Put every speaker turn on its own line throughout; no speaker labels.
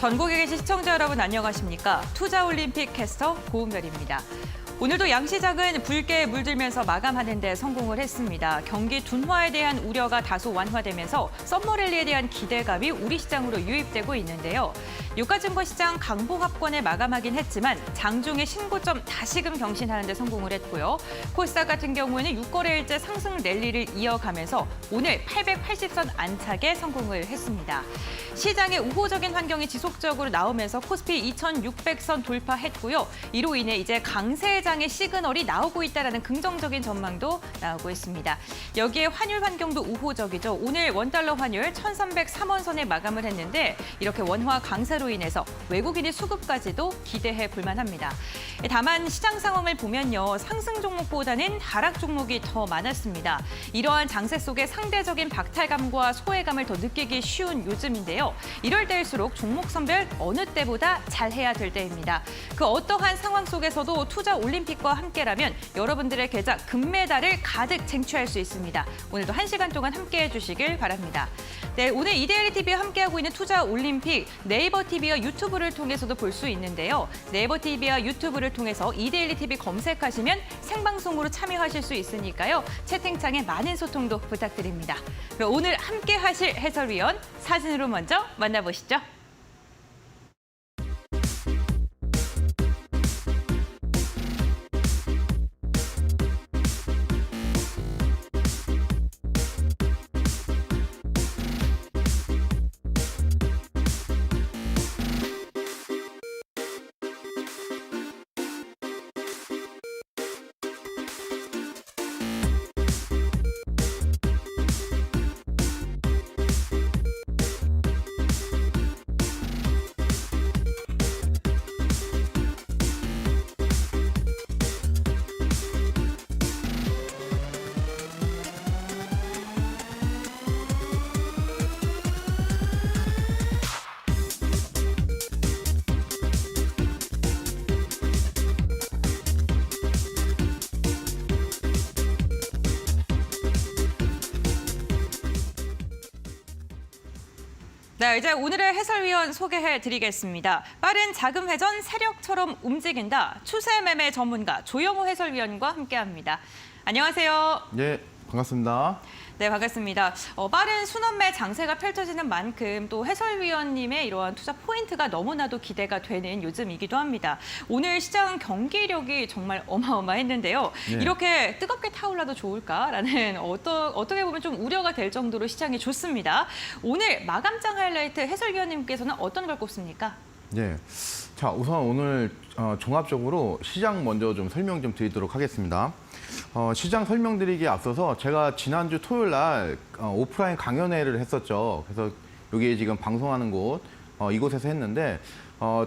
전국에 계신 시청자 여러분 안녕하십니까? 투자올림픽 캐스터 고은별입니다. 오늘도 양시장은 붉게 물들면서 마감하는 데 성공을 했습니다. 경기 둔화에 대한 우려가 다소 완화되면서 썸머랠리에 대한 기대감이 우리 시장으로 유입되고 있는데요. 유가증권 시장 강보합권에 마감하긴 했지만 장중에 신고점 다시금 경신하는 데 성공을 했고요. 코스닥 같은 경우에는 6거래일째 상승 랠리를 이어가면서 오늘 880선 안착에 성공을 했습니다. 시장의 우호적인 환경이 지속적으로 나오면서 코스피 2600선 돌파했고요. 이로 인해 이제 강세장의 시그널이 나오고 있다는 긍정적인 전망도 나오고 있습니다. 여기에 환율 환경도 우호적이죠. 오늘 원달러 환율 1303원선에 마감을 했는데 이렇게 원화 강세로 인해서 외국인의 수급까지도 기대해 볼 만합니다. 다만 시장 상황을 보면요. 상승 종목보다는 하락 종목이 더 많았습니다. 이러한 장세 속에 상대적인 박탈감과 소외감을 더 느끼기 쉬운 요즘인데요. 이럴 때일수록 종목 선별 어느 때보다 잘해야 될 때입니다. 그 어떠한 상황 속에서도 투자 올림픽과 함께라면 여러분들의 계좌 금메달을 가득 쟁취할 수 있습니다. 오늘도 1시간 동안 함께해 주시길 바랍니다. 네, 오늘 이데일리 TV와 함께하고 있는 투자 올림픽 네이버 TV와 유튜브를 통해서도 볼 수 있는데요. 네이버 TV와 유튜브를 통해서 이데일리 TV 검색하시면 생방송으로 참여하실 수 있으니까요. 채팅창에 많은 소통도 부탁드립니다. 그럼 오늘 함께하실 해설위원 사진으로 먼저 만나보시죠. 네, 이제 오늘의 해설위원 소개해드리겠습니다. 빠른 자금 회전 세력처럼 움직인다. 추세 매매 전문가 조영호 해설위원과 함께합니다. 안녕하세요.
네, 반갑습니다.
네, 반갑습니다. 빠른 순환매 장세가 펼쳐지는 만큼 또 해설위원님의 이러한 투자 포인트가 너무나도 기대가 되는 요즘이기도 합니다. 오늘 시장 경기력이 정말 어마어마했는데요.
네.
이렇게 뜨겁게 타올라도 좋을까라는 어떻게 보면 좀 우려가 될 정도로 시장이 좋습니다. 오늘 마감장 하이라이트 해설위원님께서는 어떤 걸 꼽습니까?
네, 자 우선 오늘 종합적으로 시장 먼저 좀 설명 좀 드리도록 하겠습니다. 시장 설명드리기에 앞서서 제가 지난주 토요일 날 오프라인 강연회를 했었죠. 그래서 여기 지금 방송하는 곳 이곳에서 했는데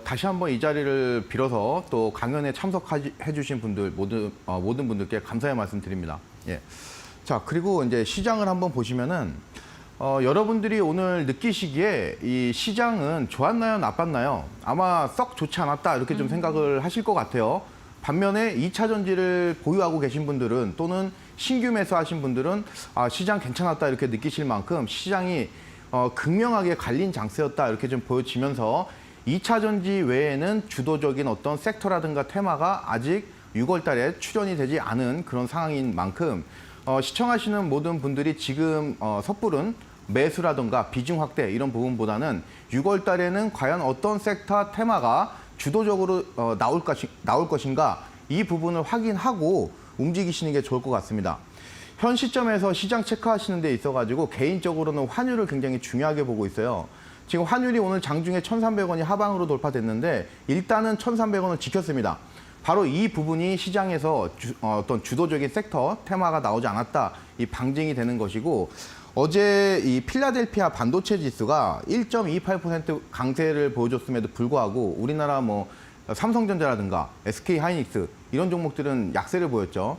다시 한번 이 자리를 빌어서 또 강연에 참석해 주신 분들 모든 분들께 감사의 말씀 드립니다. 예. 자, 그리고 이제 시장을 한번 보시면은 여러분들이 오늘 느끼시기에 이 시장은 좋았나요, 나빴나요? 아마 썩 좋지 않았다 이렇게 좀 생각을 하실 것 같아요. 반면에 2차 전지를 보유하고 계신 분들은 또는 신규 매수하신 분들은 시장 괜찮았다 이렇게 느끼실 만큼 시장이 극명하게 갈린 장세였다 이렇게 좀 보여지면서 2차 전지 외에는 주도적인 어떤 섹터라든가 테마가 아직 6월 달에 출현이 되지 않은 그런 상황인 만큼 시청하시는 모든 분들이 지금 섣부른 매수라든가 비중 확대 이런 부분보다는 6월 달에는 과연 어떤 섹터 테마가 주도적으로 나올 것인가 이 부분을 확인하고 움직이시는 게 좋을 것 같습니다. 현 시점에서 시장 체크하시는 데 있어가지고 개인적으로는 환율을 굉장히 중요하게 보고 있어요. 지금 환율이 오늘 장중에 1,300원이 하방으로 돌파됐는데 일단은 1,300원을 지켰습니다. 바로 이 부분이 시장에서 어떤 주도적인 섹터 테마가 나오지 않았다 이 방증이 되는 것이고 어제 이 필라델피아 반도체 지수가 1.28% 강세를 보여줬음에도 불구하고 우리나라 뭐 삼성전자라든가 SK하이닉스 이런 종목들은 약세를 보였죠.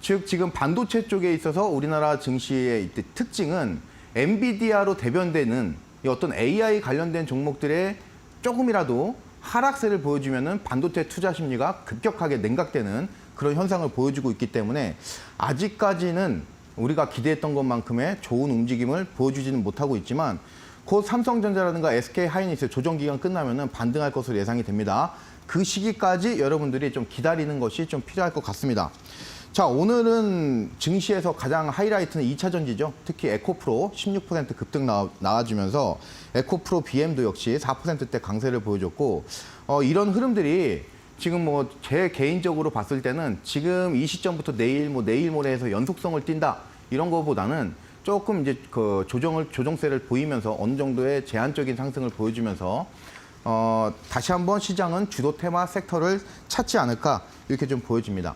즉 지금 반도체 쪽에 있어서 우리나라 증시의 특징은 엔비디아로 대변되는 이 어떤 AI 관련된 종목들의 조금이라도 하락세를 보여주면은 반도체 투자 심리가 급격하게 냉각되는 그런 현상을 보여주고 있기 때문에 아직까지는 우리가 기대했던 것만큼의 좋은 움직임을 보여주지는 못하고 있지만 곧 삼성전자라든가 SK하이닉스 조정 기간 끝나면은 반등할 것으로 예상이 됩니다. 그 시기까지 여러분들이 좀 기다리는 것이 좀 필요할 것 같습니다. 자, 오늘은 증시에서 가장 하이라이트는 2차 전지죠. 특히 에코프로 16% 급등 나와주면서 에코프로 BM도 역시 4%대 강세를 보여줬고, 이런 흐름들이 지금 뭐 제 개인적으로 봤을 때는 지금 이 시점부터 내일 모레 해서 연속성을 띈다 이런 거보다는 조금 이제 그 조정세를 보이면서 어느 정도의 제한적인 상승을 보여주면서 다시 한번 시장은 주도 테마 섹터를 찾지 않을까 이렇게 좀 보여집니다.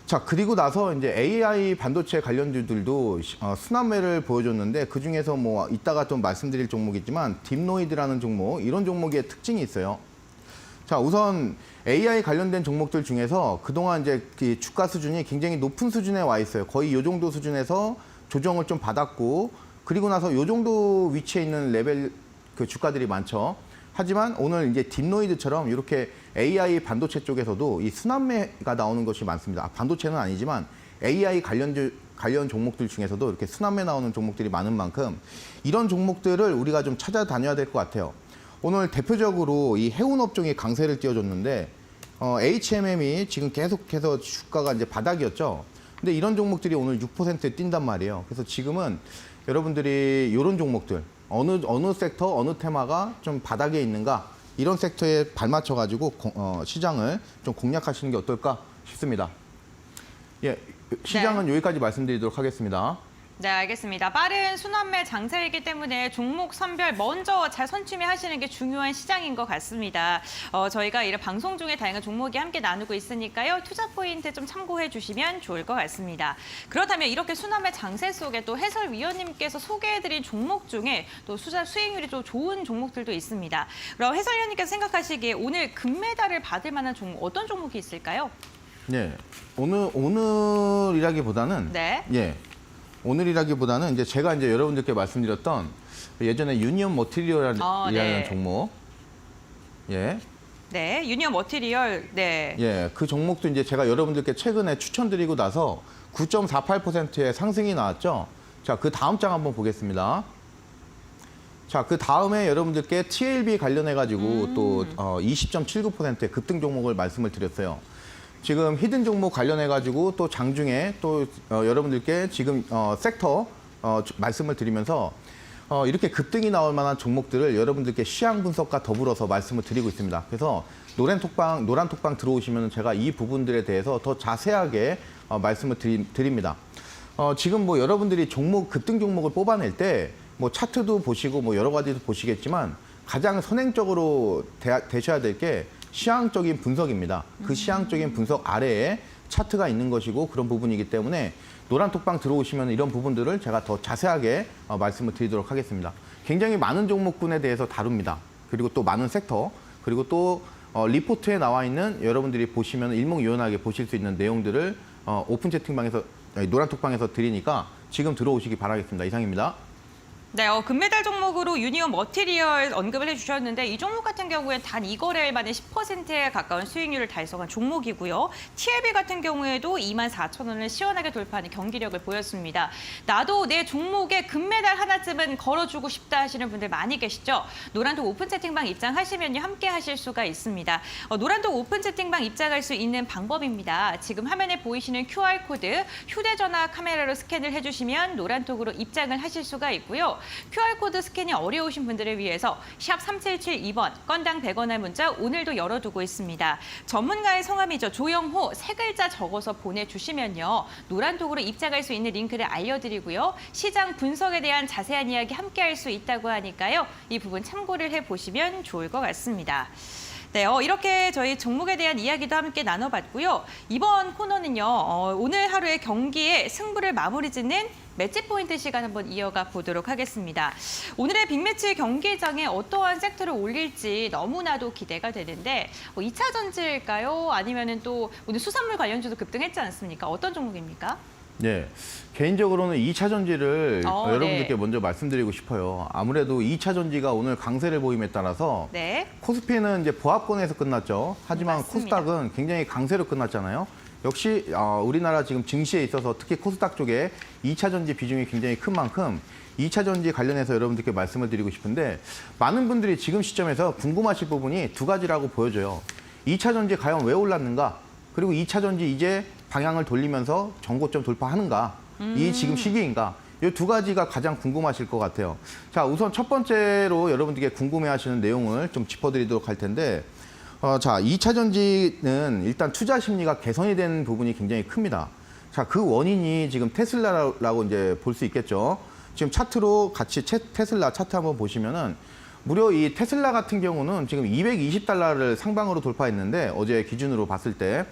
자, 그리고 나서 이제 AI 반도체 관련주들도 순환매를 보여줬는데 그 중에서 뭐 이따가 좀 말씀드릴 종목이지만 딥노이드라는 종목, 이런 종목의 특징이 있어요. 자, 우선 AI 관련된 종목들 중에서 그동안 이제 그 주가 수준이 굉장히 높은 수준에 와 있어요. 거의 이 정도 수준에서 조정을 좀 받았고, 그리고 나서 이 정도 위치에 있는 레벨 그 주가들이 많죠. 하지만 오늘 이제 딥노이드처럼 이렇게 AI 반도체 쪽에서도 이 순환매가 나오는 것이 많습니다. 반도체는 아니지만 AI 관련 종목들 중에서도 이렇게 순환매 나오는 종목들이 많은 만큼 이런 종목들을 우리가 좀 찾아다녀야 될 것 같아요. 오늘 대표적으로 이 해운 업종이 강세를 띄워줬는데 HMM이 지금 계속해서 주가가 이제 바닥이었죠. 근데 이런 종목들이 오늘 6%에 뛴단 말이에요. 그래서 지금은 여러분들이 이런 종목들 어느 섹터, 어느 테마가 좀 바닥에 있는가 이런 섹터에 발맞춰 가지고 시장을 좀 공략하시는 게 어떨까 싶습니다. 예, 시장은 여기까지 말씀드리도록 하겠습니다.
네, 알겠습니다. 빠른 순환매 장세이기 때문에 종목 선별 먼저 잘 선취하시는 게 중요한 시장인 것 같습니다. 저희가 이런 방송 중에 다양한 종목이 함께 나누고 있으니까요. 투자 포인트 좀 참고해 주시면 좋을 것 같습니다. 그렇다면 이렇게 순환매 장세 속에 또 해설위원님께서 소개해드린 종목 중에 또 수익률이 좀 좋은 종목들도 있습니다. 그럼 해설위원님께서 생각하시기에 오늘 금메달을 받을 만한 종목 어떤 종목이 있을까요?
네, 오늘이라기보다는
네.
예. 오늘이라기보다는 이제 제가 이제 여러분들께 말씀드렸던 예전에 유니온 머티리얼이라는
네.
종목, 예,
네, 유니온 머티리얼, 네.
예, 그 종목도 이제 제가 여러분들께 최근에 추천드리고 나서 9.48%의 상승이 나왔죠. 자, 그 다음 장 한번 보겠습니다. 자, 그 다음에 여러분들께 TLB 관련해가지고 또 20.79%의 급등 종목을 말씀을 드렸어요. 지금 히든 종목 관련해가지고 또 장중에 또 여러분들께 지금 섹터 말씀을 드리면서 이렇게 급등이 나올 만한 종목들을 여러분들께 시향 분석과 더불어서 말씀을 드리고 있습니다. 그래서 노란 톡방 들어오시면 제가 이 부분들에 대해서 더 자세하게 말씀을 드립니다. 지금 뭐 여러분들이 급등 종목을 뽑아낼 때 뭐 차트도 보시고 뭐 여러 가지도 보시겠지만 가장 선행적으로 되셔야 될 게 시향적인 분석입니다. 그 시향적인 분석 아래에 차트가 있는 것이고 그런 부분이기 때문에 노란 톡방 들어오시면 이런 부분들을 제가 더 자세하게 말씀을 드리도록 하겠습니다. 굉장히 많은 종목군에 대해서 다룹니다. 그리고 또 많은 섹터, 그리고 또 리포트에 나와 있는 여러분들이 보시면 일목요연하게 보실 수 있는 내용들을 오픈 채팅방에서 노란 톡방에서 드리니까 지금 들어오시기 바라겠습니다. 이상입니다.
네, 금메달 종목으로 유니온 머티리얼 언급을 해주셨는데 이 종목 같은 경우에 단 2거래일 만에 10%에 가까운 수익률을 달성한 종목이고요. TLB 같은 경우에도 24,000원을 시원하게 돌파하는 경기력을 보였습니다. 나도 내 종목에 금메달 하나쯤은 걸어주고 싶다 하시는 분들 많이 계시죠? 노란톡 오픈 채팅방 입장하시면요 함께 하실 수가 있습니다. 노란톡 오픈 채팅방 입장할 수 있는 방법입니다. 지금 화면에 보이시는 QR코드 휴대전화 카메라로 스캔을 해주시면 노란톡으로 입장을 하실 수가 있고요. QR코드 스캔이 어려우신 분들을 위해서 샵 3772번 건당 100원의 문자 오늘도 열어두고 있습니다. 전문가의 성함이죠. 조영호 3글자 적어서 보내주시면요. 노란톡으로 입장할 수 있는 링크를 알려드리고요. 시장 분석에 대한 자세한 이야기 함께할 수 있다고 하니까요. 이 부분 참고를 해보시면 좋을 것 같습니다. 네, 이렇게 저희 종목에 대한 이야기도 함께 나눠봤고요. 이번 코너는요. 오늘 하루의 경기에 승부를 마무리 짓는 매치 포인트 시간 한번 이어가 보도록 하겠습니다. 오늘의 빅매치 경기장에 어떠한 섹터를 올릴지 너무나도 기대가 되는데 2차 전지일까요? 아니면은 또 오늘 수산물 관련주도 급등했지 않습니까? 어떤 종목입니까?
네, 개인적으로는 2차 전지를 여러분들께
네.
먼저 말씀드리고 싶어요. 아무래도 2차 전지가 오늘 강세를 보임에 따라서
네.
코스피는 이제 보합권에서 끝났죠. 하지만
맞습니다.
코스닥은 굉장히 강세로 끝났잖아요. 역시 우리나라 지금 증시에 있어서 특히 코스닥 쪽에 2차 전지 비중이 굉장히 큰 만큼 2차 전지 관련해서 여러분들께 말씀을 드리고 싶은데 많은 분들이 지금 시점에서 궁금하실 부분이 두 가지라고 보여져요. 2차 전지 과연 왜 올랐는가? 그리고 2차 전지 이제 방향을 돌리면서 전고점 돌파하는가? 이 지금 시기인가? 이 두 가지가 가장 궁금하실 것 같아요. 자, 우선 첫 번째로 여러분들께 궁금해하시는 내용을 좀 짚어드리도록 할 텐데, 자, 2차 전지는 일단 투자 심리가 개선이 된 부분이 굉장히 큽니다. 자, 그 원인이 지금 테슬라라고 이제 볼 수 있겠죠. 지금 차트로 같이 테슬라 차트 한번 보시면은 무려 이 테슬라 같은 경우는 지금 220달러를 상방으로 돌파했는데 어제 기준으로 봤을 때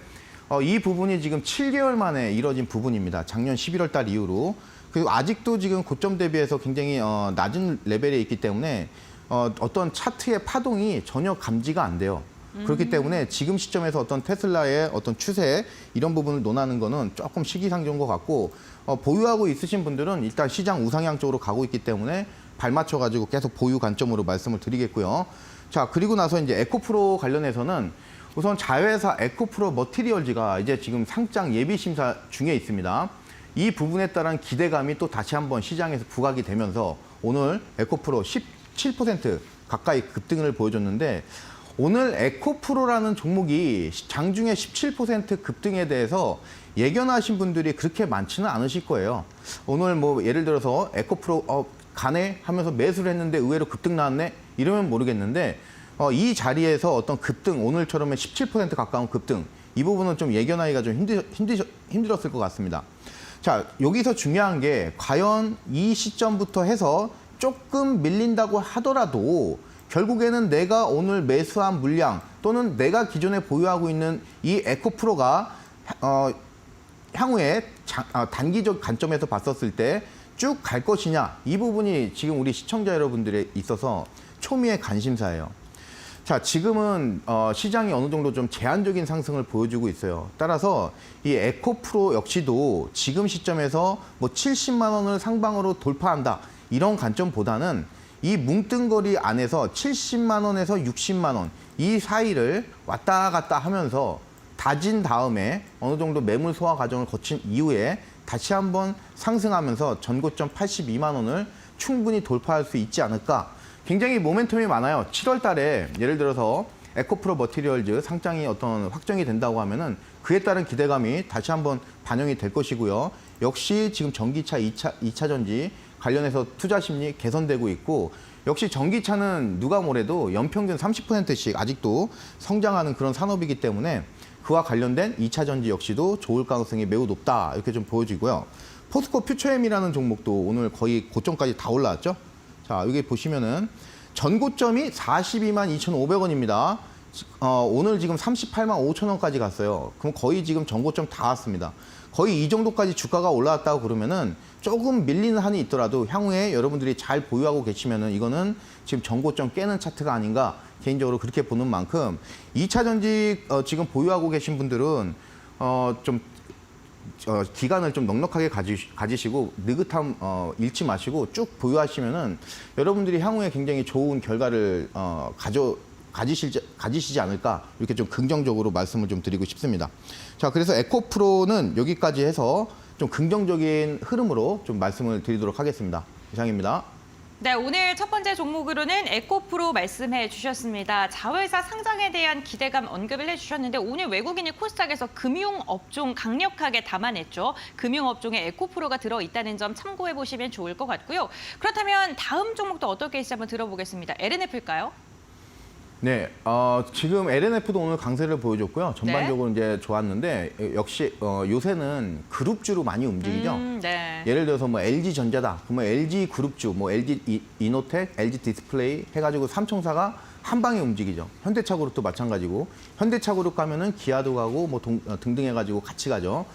이 부분이 지금 7개월 만에 이뤄진 부분입니다. 작년 11월 달 이후로. 그리고 아직도 지금 고점 대비해서 굉장히 낮은 레벨에 있기 때문에 어떤 차트의 파동이 전혀 감지가 안 돼요. 그렇기 때문에 지금 시점에서 어떤 테슬라의 어떤 추세 이런 부분을 논하는 거는 조금 시기상조인 것 같고 보유하고 있으신 분들은 일단 시장 우상향 쪽으로 가고 있기 때문에 발맞춰 가지고 계속 보유 관점으로 말씀을 드리겠고요. 자, 그리고 나서 이제 에코프로 관련해서는 우선 자회사 에코프로 머티리얼즈가 이제 지금 상장 예비 심사 중에 있습니다. 이 부분에 따른 기대감이 또 다시 한번 시장에서 부각이 되면서 오늘 에코프로 17% 가까이 급등을 보여줬는데 오늘 에코프로라는 종목이 장중에 17% 급등에 대해서 예견하신 분들이 그렇게 많지는 않으실 거예요. 오늘 뭐 예를 들어서 에코프로 가네 하면서 매수를 했는데 의외로 급등 나왔네 이러면 모르겠는데 이 자리에서 어떤 급등 오늘처럼의 17% 가까운 급등 이 부분은 좀 예견하기가 좀 힘들었을 것 같습니다. 자, 여기서 중요한 게 과연 이 시점부터 해서 조금 밀린다고 하더라도 결국에는 내가 오늘 매수한 물량 또는 내가 기존에 보유하고 있는 이 에코프로가 향후에 단기적 관점에서 봤었을 때 쭉 갈 것이냐 이 부분이 지금 우리 시청자 여러분들에 있어서 초미의 관심사예요. 자, 지금은 시장이 어느 정도 좀 제한적인 상승을 보여주고 있어요. 따라서 이 에코프로 역시도 지금 시점에서 뭐 70만 원을 상방으로 돌파한다 이런 관점보다는 이 뭉뚱거리 안에서 70만 원에서 60만 원 이 사이를 왔다 갔다 하면서 다진 다음에 어느 정도 매물 소화 과정을 거친 이후에 다시 한번 상승하면서 전고점 82만 원을 충분히 돌파할 수 있지 않을까. 굉장히 모멘텀이 많아요. 7월 달에 예를 들어서 에코프로 머티리얼즈 상장이 어떤 확정이 된다고 하면은 그에 따른 기대감이 다시 한번 반영이 될 것이고요. 역시 지금 전기차 2차 전지 관련해서 투자 심리 개선되고 있고 역시 전기차는 누가 뭐래도 연평균 30%씩 아직도 성장하는 그런 산업이기 때문에 그와 관련된 2차 전지 역시도 좋을 가능성이 매우 높다 이렇게 좀 보여지고요. 포스코 퓨처엠이라는 종목도 오늘 거의 고점까지 다 올라왔죠. 자, 여기 보시면은 전고점이 42만 2,500원입니다. 오늘 지금 38만 5천 원까지 갔어요. 그럼 거의 지금 전고점 다 왔습니다. 거의 이 정도까지 주가가 올라왔다고 그러면은 조금 밀리는 한이 있더라도 향후에 여러분들이 잘 보유하고 계시면은 이거는 지금 전고점 깨는 차트가 아닌가 개인적으로 그렇게 보는 만큼 2차 전지 지금 보유하고 계신 분들은 좀 기간을 좀 넉넉하게 가지시고 느긋함 잃지 마시고 쭉 보유하시면은 여러분들이 향후에 굉장히 좋은 결과를 가지시지 않을까 이렇게 좀 긍정적으로 말씀을 좀 드리고 싶습니다. 자, 그래서 에코프로는 여기까지 해서 좀 긍정적인 흐름으로 좀 말씀을 드리도록 하겠습니다. 이상입니다.
네, 오늘 첫 번째 종목으로는 에코프로 말씀해 주셨습니다. 자회사 상장에 대한 기대감 언급을 해주셨는데 오늘 외국인이 코스닥에서 금융업종 강력하게 담아냈죠. 금융업종에 에코프로가 들어있다는 점 참고해 보시면 좋을 것 같고요. 그렇다면 다음 종목도 어떻게 있을지 한번 들어보겠습니다. LNF일까요?
네, 지금 LNF도 오늘 강세를 보여줬고요. 전반적으로 이제 좋았는데 역시 요새는 그룹주로 많이 움직이죠.
네.
예를 들어서 뭐 LG전자다, 그러면 LG 그룹주, 뭐 LG 이노텍, LG 디스플레이 해가지고 삼총사가 한 방에 움직이죠. 현대차 그룹도 마찬가지고 현대차 그룹 가면은 기아도 가고 뭐 등등 해가지고 같이 가죠.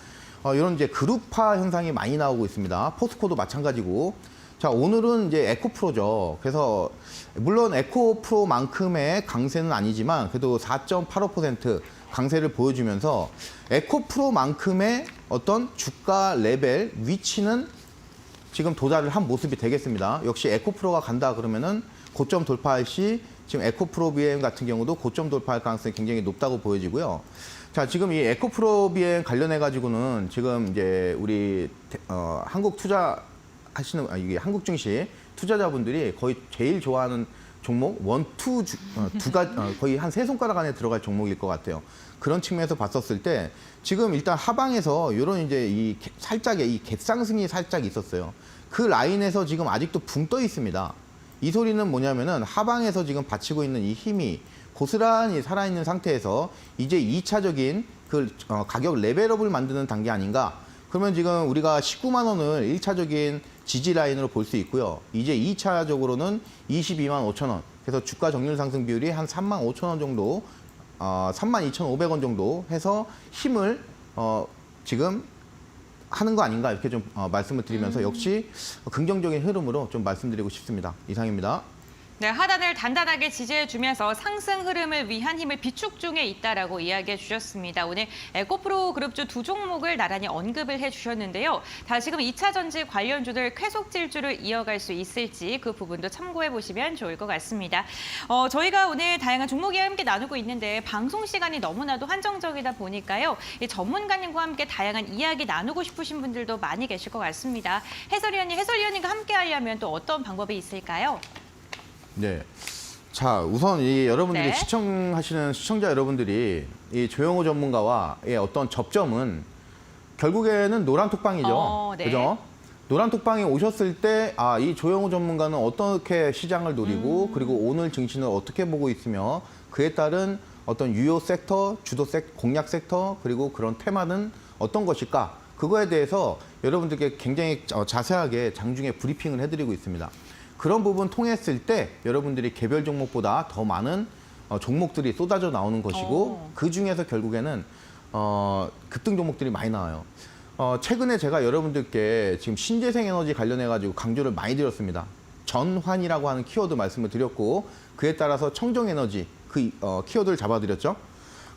이런 이제 그룹화 현상이 많이 나오고 있습니다. 포스코도 마찬가지고. 자, 오늘은 이제 에코프로죠. 그래서 물론 에코프로만큼의 강세는 아니지만 그래도 4.85% 강세를 보여주면서 에코프로만큼의 어떤 주가 레벨 위치는 지금 도달을 한 모습이 되겠습니다. 역시 에코프로가 간다 그러면은 고점 돌파할 시 지금 에코프로 BM 같은 경우도 고점 돌파할 가능성이 굉장히 높다고 보여지고요. 자, 지금 이 에코프로 BM 관련해 가지고는 지금 이제 우리 하시는 이게 한국 증시 투자자분들이 거의 제일 좋아하는 종목 거의 한 세 손가락 안에 들어갈 종목일 것 같아요. 그런 측면에서 봤었을 때 지금 일단 하방에서 이런 이제 살짝의 이 갭상승이 살짝 있었어요. 그 라인에서 지금 아직도 붕 떠 있습니다. 이 소리는 뭐냐면은 하방에서 지금 받치고 있는 이 힘이 고스란히 살아있는 상태에서 이제 2차적인 가격 레벨업을 만드는 단계 아닌가. 그러면 지금 우리가 19만 원을 1차적인 지지 라인으로 볼 수 있고요. 이제 2차적으로는 22만 5천 원. 그래서 주가 정률 상승 비율이 한 3만 5천 원 정도, 3만 2,500원 정도 해서 힘을 지금 하는 거 아닌가 이렇게 좀 말씀을 드리면서 역시 긍정적인 흐름으로 좀 말씀드리고 싶습니다. 이상입니다.
네, 하단을 단단하게 지지해주면서 상승 흐름을 위한 힘을 비축 중에 있다라고 이야기해 주셨습니다. 오늘 에코프로 그룹주 두 종목을 나란히 언급을 해주셨는데요. 다 지금 2차 전지 관련주들 쾌속 질주를 이어갈 수 있을지 그 부분도 참고해 보시면 좋을 것 같습니다. 저희가 오늘 다양한 종목이와 함께 나누고 있는데 방송 시간이 너무나도 한정적이다 보니까요. 이 전문가님과 함께 다양한 이야기 나누고 싶으신 분들도 많이 계실 것 같습니다. 해설위원님과 함께 하려면 또 어떤 방법이 있을까요?
네. 자, 우선 여러분들이
네.
시청하시는 시청자 여러분들이 이 조영호 전문가와의 어떤 접점은 결국에는 노란톡방이죠.
네.
그죠? 노란톡방에 오셨을 때, 이 조영호 전문가는 어떻게 시장을 노리고, 그리고 오늘 증시는 어떻게 보고 있으며, 그에 따른 어떤 유효 섹터, 공략 섹터, 그리고 그런 테마는 어떤 것일까? 그거에 대해서 여러분들께 굉장히 자세하게 장중에 브리핑을 해드리고 있습니다. 그런 부분 통했을 때 여러분들이 개별 종목보다 더 많은 종목들이 쏟아져 나오는 것이고 그 중에서 결국에는 급등 종목들이 많이 나와요. 최근에 제가 여러분들께 지금 신재생 에너지 관련해가지고 강조를 많이 드렸습니다. 전환이라고 하는 키워드 말씀을 드렸고 그에 따라서 청정에너지 키워드를 잡아드렸죠.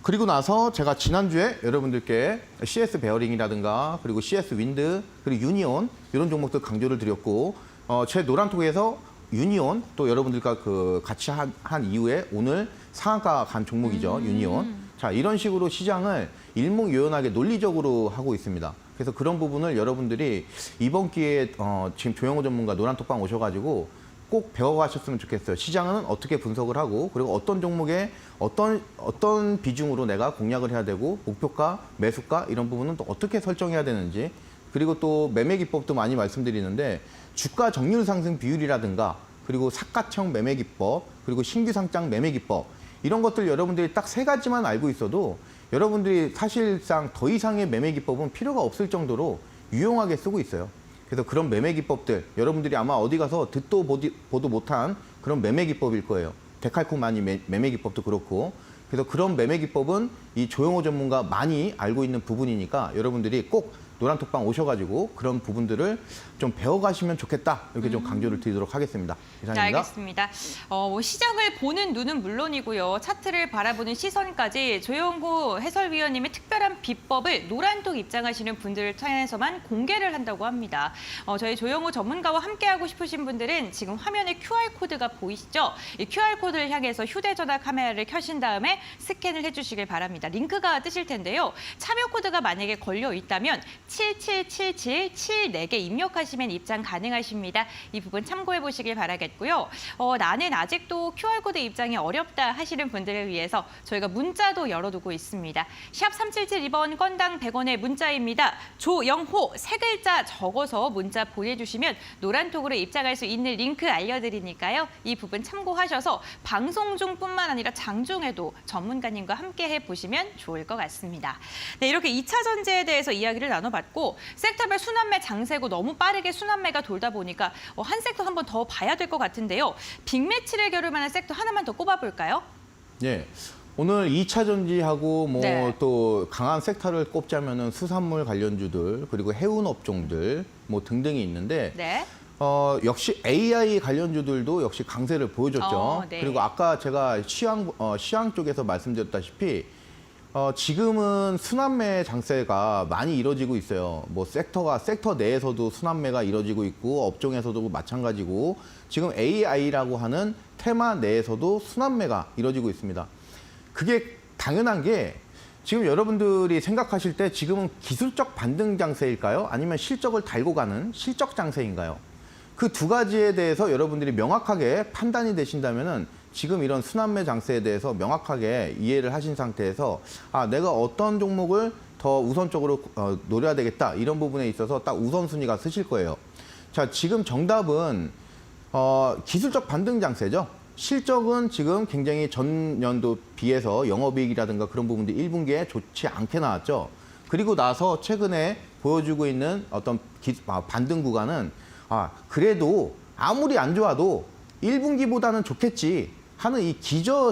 그리고 나서 제가 지난주에 여러분들께 CS 베어링이라든가 그리고 CS 윈드 그리고 유니온 이런 종목들 강조를 드렸고 제 노란톡에서 유니온 또 여러분들과 같이 한 이후에 오늘 상한가 간 종목이죠. 유니온. 자, 이런 식으로 시장을 일목요연하게 논리적으로 하고 있습니다. 그래서 그런 부분을 여러분들이 이번 기회에 지금 조영호 전문가 노란톡방 오셔가지고 꼭 배워가셨으면 좋겠어요. 시장은 어떻게 분석을 하고 그리고 어떤 종목에 어떤 비중으로 내가 공략을 해야 되고 목표가, 매수가 이런 부분은 또 어떻게 설정해야 되는지 그리고 또 매매 기법도 많이 말씀드리는데 주가 정률 상승 비율이라든가 그리고 삭가형 매매 기법 그리고 신규 상장 매매 기법 이런 것들 여러분들이 딱 세 가지만 알고 있어도 여러분들이 사실상 더 이상의 매매 기법은 필요가 없을 정도로 유용하게 쓰고 있어요. 그래서 그런 매매 기법들 여러분들이 아마 어디 가서 듣도 보도 못한 그런 매매 기법일 거예요. 데칼코마니 매매 기법도 그렇고 그래서 그런 매매 기법은 이 조영호 전문가 많이 알고 있는 부분이니까 여러분들이 꼭 노란톡방 오셔가지고 그런 부분들을 좀 배워가시면 좋겠다 이렇게 좀 강조를 드리도록 하겠습니다. 이상입니다.
네, 알겠습니다. 시장을 보는 눈은 물론이고요. 차트를 바라보는 시선까지 조영호 해설위원님의 특별한 비법을 노란톡 입장하시는 분들을 통해서만 공개를 한다고 합니다. 저희 조영호 전문가와 함께하고 싶으신 분들은 지금 화면에 QR코드가 보이시죠? 이 QR코드를 향해서 휴대전화 카메라를 켜신 다음에 스캔을 해주시길 바랍니다. 링크가 뜨실 텐데요. 참여 코드가 만약에 걸려 있다면 777774개 입력하시면 입장 가능하십니다. 이 부분 참고해 보시길 바라겠고요. 나는 아직도 QR코드 입장이 어렵다 하시는 분들을 위해서 저희가 문자도 열어두고 있습니다. 샵 3772번 건당 100원의 문자입니다. 조영호 세 글자 적어서 문자 보내주시면 노란톡으로 입장할 수 있는 링크 알려드리니까요. 이 부분 참고하셔서 방송 중뿐만 아니라 장중에도 전문가님과 함께 해보시면 좋을 것 같습니다. 네, 이렇게 2차 전지에 대해서 이야기를 나눠봤고 섹터별 순환매 장세고 너무 빠르게 순환매가 돌다 보니까 한 섹터 한번 더 봐야 될 것 같은데요. 빅매치를 겨룰 만한 섹터 하나만 더 꼽아볼까요?
네. 오늘 2차 전지하고
네.
또 강한 섹터를 꼽자면은 수산물 관련주들 그리고 해운 업종들 등등이 있는데
네.
역시 AI 관련주들도 역시 강세를 보여줬죠.
네.
그리고 아까 제가 시황 쪽에서 말씀드렸다시피 지금은 순환매 장세가 많이 이뤄지고 있어요. 섹터 내에서도 순환매가 이뤄지고 있고 업종에서도 마찬가지고 지금 AI라고 하는 테마 내에서도 순환매가 이뤄지고 있습니다. 그게 당연한 게 지금 여러분들이 생각하실 때 지금은 기술적 반등 장세일까요? 아니면 실적을 달고 가는 실적 장세인가요? 그 두 가지에 대해서 여러분들이 명확하게 판단이 되신다면은 지금 이런 순환매 장세에 대해서 명확하게 이해를 하신 상태에서 아, 내가 어떤 종목을 더 우선적으로 노려야 되겠다. 이런 부분에 있어서 딱 우선순위가 쓰실 거예요. 자, 지금 정답은 기술적 반등 장세죠. 실적은 지금 굉장히 전년도 비해서 영업이익이라든가 그런 부분들이 1분기에 좋지 않게 나왔죠. 그리고 나서 최근에 보여주고 있는 어떤 반등 구간은 그래도 아무리 안 좋아도 1분기보다는 좋겠지 하는 이 기저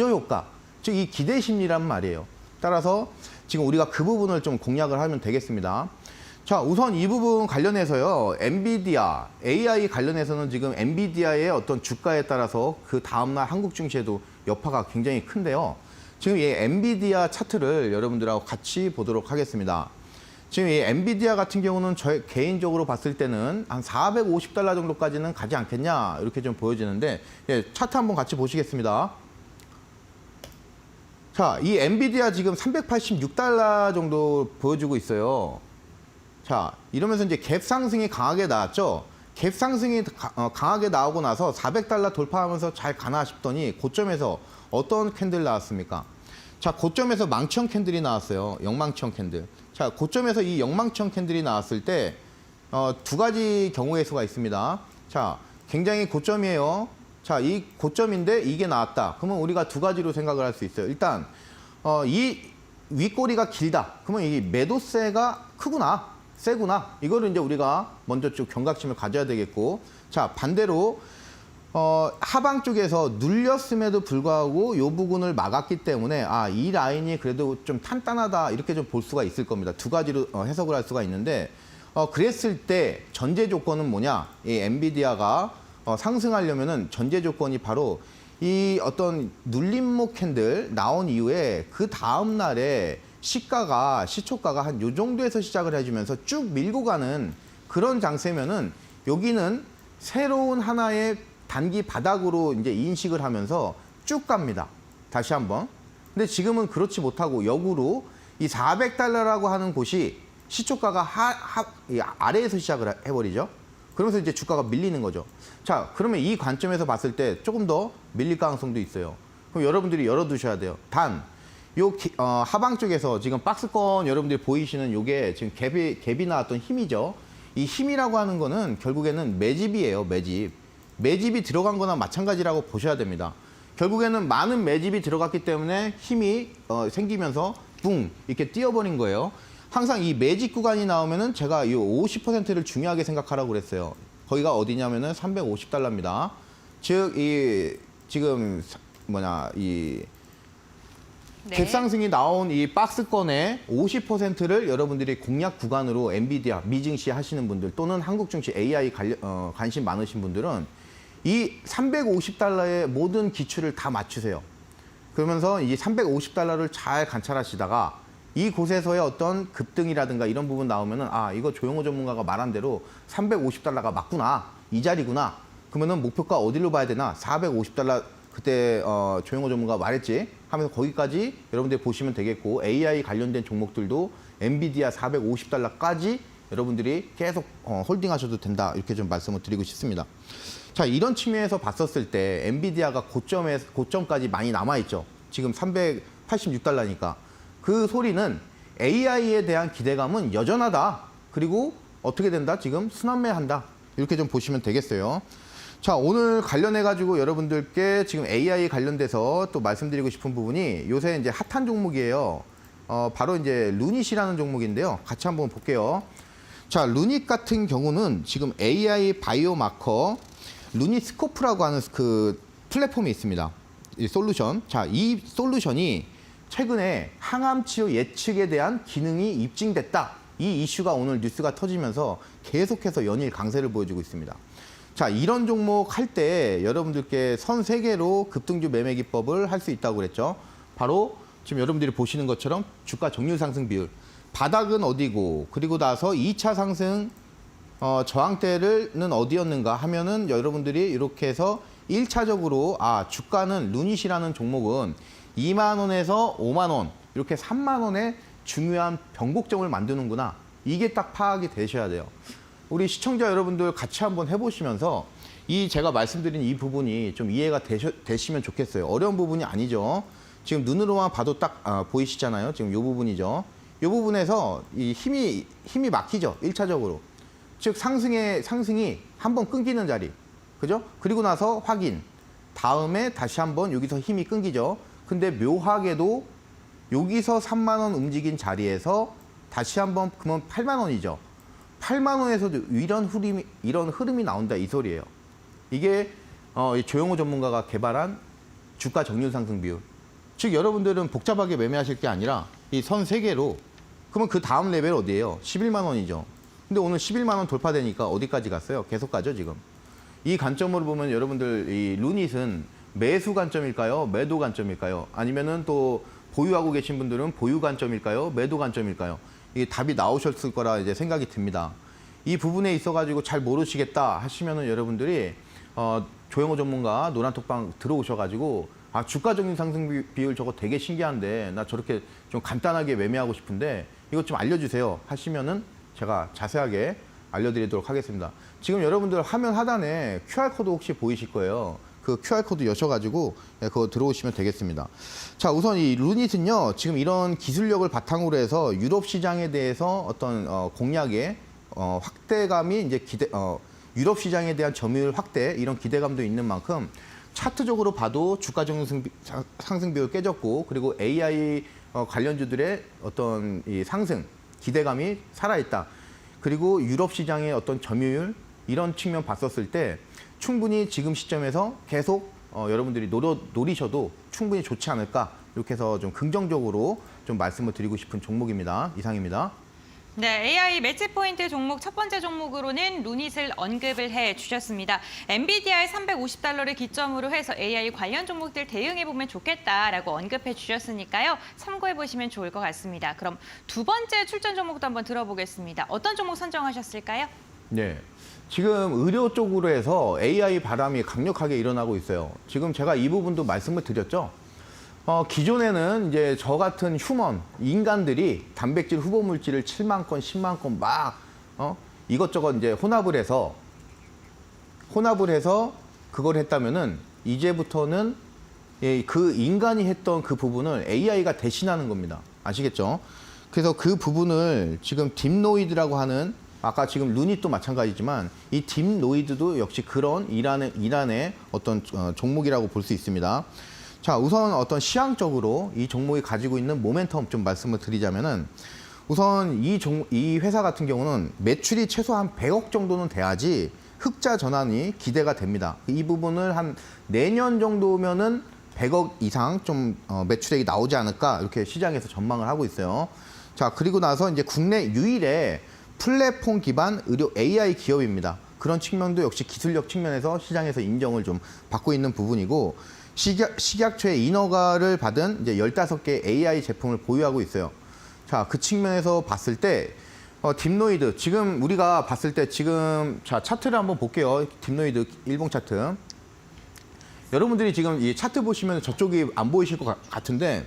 효과, 즉 이 기대 심리란 말이에요. 따라서 지금 우리가 그 부분을 좀 공략을 하면 되겠습니다. 자, 우선 이 부분 관련해서요. 엔비디아, AI 관련해서는 지금 엔비디아의 어떤 주가에 따라서 그 다음날 한국 증시에도 여파가 굉장히 큰데요. 지금 이 엔비디아 차트를 여러분들하고 같이 보도록 하겠습니다. 지금 이 엔비디아 같은 경우는 저 개인적으로 봤을 때는 한 450달러 정도까지는 가지 않겠냐 이렇게 좀 보여지는데 차트 한번 같이 보시겠습니다. 자, 이 엔비디아 지금 386달러 정도 보여주고 있어요. 자, 이러면서 이제 갭 상승이 강하게 나왔죠. 갭 상승이 강하게 나오고 나서 400달러 돌파하면서 잘 가나 싶더니 고점에서 어떤 캔들 나왔습니까? 자, 고점에서 망치형 캔들이 나왔어요. 영망치형 캔들. 자, 고점에서 이 영망치형 캔들이 나왔을 때 두 가지 경우의 수가 있습니다. 자, 굉장히 고점이에요. 자, 이 고점인데 이게 나왔다. 그러면 우리가 두 가지로 생각을 할 수 있어요. 일단 이 윗꼬리가 길다. 그러면 이 매도세가 크구나. 세구나. 이거를 이제 우리가 먼저 좀 경각심을 가져야 되겠고, 자, 반대로 하방 쪽에서 눌렸음에도 불구하고 이 부분을 막았기 때문에 이 라인이 그래도 좀 탄탄하다 이렇게 좀 볼 수가 있을 겁니다. 두 가지로 해석을 할 수가 있는데 그랬을 때 전제 조건은 뭐냐? 이 엔비디아가 상승하려면은 전제 조건이 바로 이 어떤 눌림목 캔들 나온 이후에 그 다음 날에 시초가가 한 요 정도에서 시작을 해주면서 쭉 밀고 가는 그런 장세면은 여기는 새로운 하나의 단기 바닥으로 이제 인식을 하면서 쭉 갑니다. 다시 한번. 근데 지금은 그렇지 못하고 역으로 이 400달러라고 하는 곳이 시초가가 아래에서 시작을 해버리죠. 그러면서 이제 주가가 밀리는 거죠. 자, 그러면 이 관점에서 봤을 때 조금 더 밀릴 가능성도 있어요. 그럼 여러분들이 열어두셔야 돼요. 단, 하방 쪽에서 지금 박스권 여러분들이 보이시는 요게 지금 갭이 나왔던 힘이죠. 이 힘이라고 하는 거는 결국에는 매집이에요, 매집. 매집이 들어간 거나 마찬가지라고 보셔야 됩니다. 결국에는 많은 매집이 들어갔기 때문에 힘이 생기면서 붕 이렇게 뛰어버린 거예요. 항상 이 매집 구간이 나오면은 제가 이 50%를 중요하게 생각하라고 그랬어요. 거기가 어디냐면은 350달러입니다. 즉, 지금 갭상승이 나온 이 박스권의 50%를 여러분들이 공략 구간으로 엔비디아, 미증시 하시는 분들 또는 한국 증시 AI 관심 많으신 분들은 이 350달러의 모든 기출을 다 맞추세요. 그러면서 이 350달러를 잘 관찰하시다가 이곳에서의 어떤 급등이라든가 이런 부분 나오면은 이거 조용호 전문가가 말한 대로 350달러가 맞구나. 이 자리구나. 그러면은 목표가 어디로 봐야 되나? 450달러 그때 조용호 전문가가 말했지 하면서 거기까지 여러분들이 보시면 되겠고 AI 관련된 종목들도 엔비디아 450달러까지 여러분들이 계속 홀딩하셔도 된다. 이렇게 좀 말씀을 드리고 싶습니다. 자, 이런 측면에서 봤었을 때 엔비디아가 고점까지 많이 남아있죠. 지금 386달러니까. 그 소리는 AI에 대한 기대감은 여전하다. 그리고 어떻게 된다? 지금 순환매한다. 이렇게 좀 보시면 되겠어요. 자, 오늘 관련해가지고 여러분들께 지금 AI 관련돼서 또 말씀드리고 싶은 부분이 요새 이제 핫한 종목이에요. 바로 이제 루닛이라는 종목인데요. 같이 한번 볼게요. 자, 루닛 같은 경우는 지금 AI 바이오 마커 루닛 스코프라고 하는 그 플랫폼이 있습니다. 이 솔루션. 자, 이 솔루션이 최근에 항암 치료 예측에 대한 기능이 입증됐다. 이 이슈가 오늘 뉴스가 터지면서 계속해서 연일 강세를 보여주고 있습니다. 자, 이런 종목 할 때 여러분들께 선 3개로 급등주 매매 기법을 할 수 있다고 그랬죠. 바로 지금 여러분들이 보시는 것처럼 주가 정률 상승 비율. 바닥은 어디고 그리고 나서 2차 상승 저항대는 어디였는가 하면은 여러분들이 이렇게 해서 1차적으로 주가는 루닛이라는 종목은 2만 원에서 5만 원 이렇게 3만 원의 중요한 변곡점을 만드는구나. 이게 딱 파악이 되셔야 돼요. 우리 시청자 여러분들 같이 한번 해보시면서 제가 말씀드린 이 부분이 좀 이해가 되시면 좋겠어요. 어려운 부분이 아니죠. 지금 눈으로만 봐도 딱 보이시잖아요. 지금 이 부분이죠. 이 부분에서 이 힘이 막히죠. 1차적으로. 즉 상승이 한번 끊기는 자리. 그죠? 그리고 나서 확인. 다음에 다시 한번 여기서 힘이 끊기죠. 근데 묘하게도 여기서 3만 원 움직인 자리에서 다시 한번 그러면 8만 원이죠. 8만 원에서도 이런 흐름이 나온다 이 소리예요. 이게 이 조영호 전문가가 개발한 주가 정률 상승 비율. 즉 여러분들은 복잡하게 매매하실 게 아니라 이 선 3개로 그러면 그 다음 레벨 어디예요? 11만 원이죠. 근데 오늘 11만 원 돌파되니까 어디까지 갔어요? 계속 가죠 지금. 이 관점으로 보면 여러분들 이 루닛은 매수 관점일까요? 매도 관점일까요? 아니면은 또 보유하고 계신 분들은 보유 관점일까요? 매도 관점일까요? 이게 답이 나오셨을 거라 이제 생각이 듭니다. 이 부분에 있어가지고 잘 모르시겠다 하시면은 여러분들이 조영호 전문가 노란톡방 들어오셔가지고 주가 정률 상승 비율 저거 되게 신기한데 나 저렇게 좀 간단하게 매매하고 싶은데 이것 좀 알려주세요 하시면은 제가 자세하게 알려드리도록 하겠습니다. 지금 여러분들 화면 하단에 QR코드 혹시 보이실 거예요. 그 QR코드 여셔가지고 그거 들어오시면 되겠습니다. 자, 우선 이 루닛은요, 지금 이런 기술력을 바탕으로 해서 유럽 시장에 대해서 어떤 공략의 확대감이 이제 유럽 시장에 대한 점유율 확대 이런 기대감도 있는 만큼 차트적으로 봐도 주가 정률 상승 비율 깨졌고 그리고 AI 관련주들의 어떤 이 상승 기대감이 살아있다. 그리고 유럽 시장의 어떤 점유율 이런 측면 봤었을 때 충분히 지금 시점에서 계속 여러분들이 노리셔도 충분히 좋지 않을까 이렇게 해서 좀 긍정적으로 좀 말씀을 드리고 싶은 종목입니다. 이상입니다.
네, AI 매치 포인트 종목 첫 번째 종목으로는 루닛을 언급을 해 주셨습니다. 엔비디아의 350달러를 기점으로 해서 AI 관련 종목들 대응해 보면 좋겠다라고 언급해 주셨으니까요. 참고해 보시면 좋을 것 같습니다. 그럼 두 번째 출전 종목도 한번 들어보겠습니다. 어떤 종목 선정하셨을까요?
네. 지금 의료 쪽으로 해서 AI 바람이 강력하게 일어나고 있어요. 지금 제가 이 부분도 말씀을 드렸죠. 기존에는 이제 저 같은 인간들이 단백질 후보 물질을 7만 건, 10만 건 막 이것저것 이제 혼합을 해서 그걸 했다면은 이제부터는 그 인간이 했던 그 부분을 AI가 대신하는 겁니다. 아시겠죠? 그래서 그 부분을 지금 딥노이드라고 하는 아까 지금 루닛도 마찬가지지만 이 딥노이드도 역시 그런 일환의 어떤 종목이라고 볼 수 있습니다. 자, 우선 어떤 시황적으로 이 종목이 가지고 있는 모멘텀 좀 말씀을 드리자면은 우선 이 회사 같은 경우는 매출이 최소한 100억 정도는 돼야지 흑자 전환이 기대가 됩니다. 이 부분을 한 내년 정도면은 100억 이상 좀 매출액이 나오지 않을까 이렇게 시장에서 전망을 하고 있어요. 자, 그리고 나서 이제 국내 유일의 플랫폼 기반 의료 AI 기업입니다. 그런 측면도 역시 기술력 측면에서 시장에서 인정을 좀 받고 있는 부분이고 식약처의 인허가를 받은 이제 15개 AI 제품을 보유하고 있어요. 자, 그 측면에서 봤을 때 딥노이드 지금 우리가 봤을 때 지금 자 차트를 한번 볼게요. 딥노이드 일봉 차트. 여러분들이 지금 이 차트 보시면 저쪽이 안 보이실 것 같은데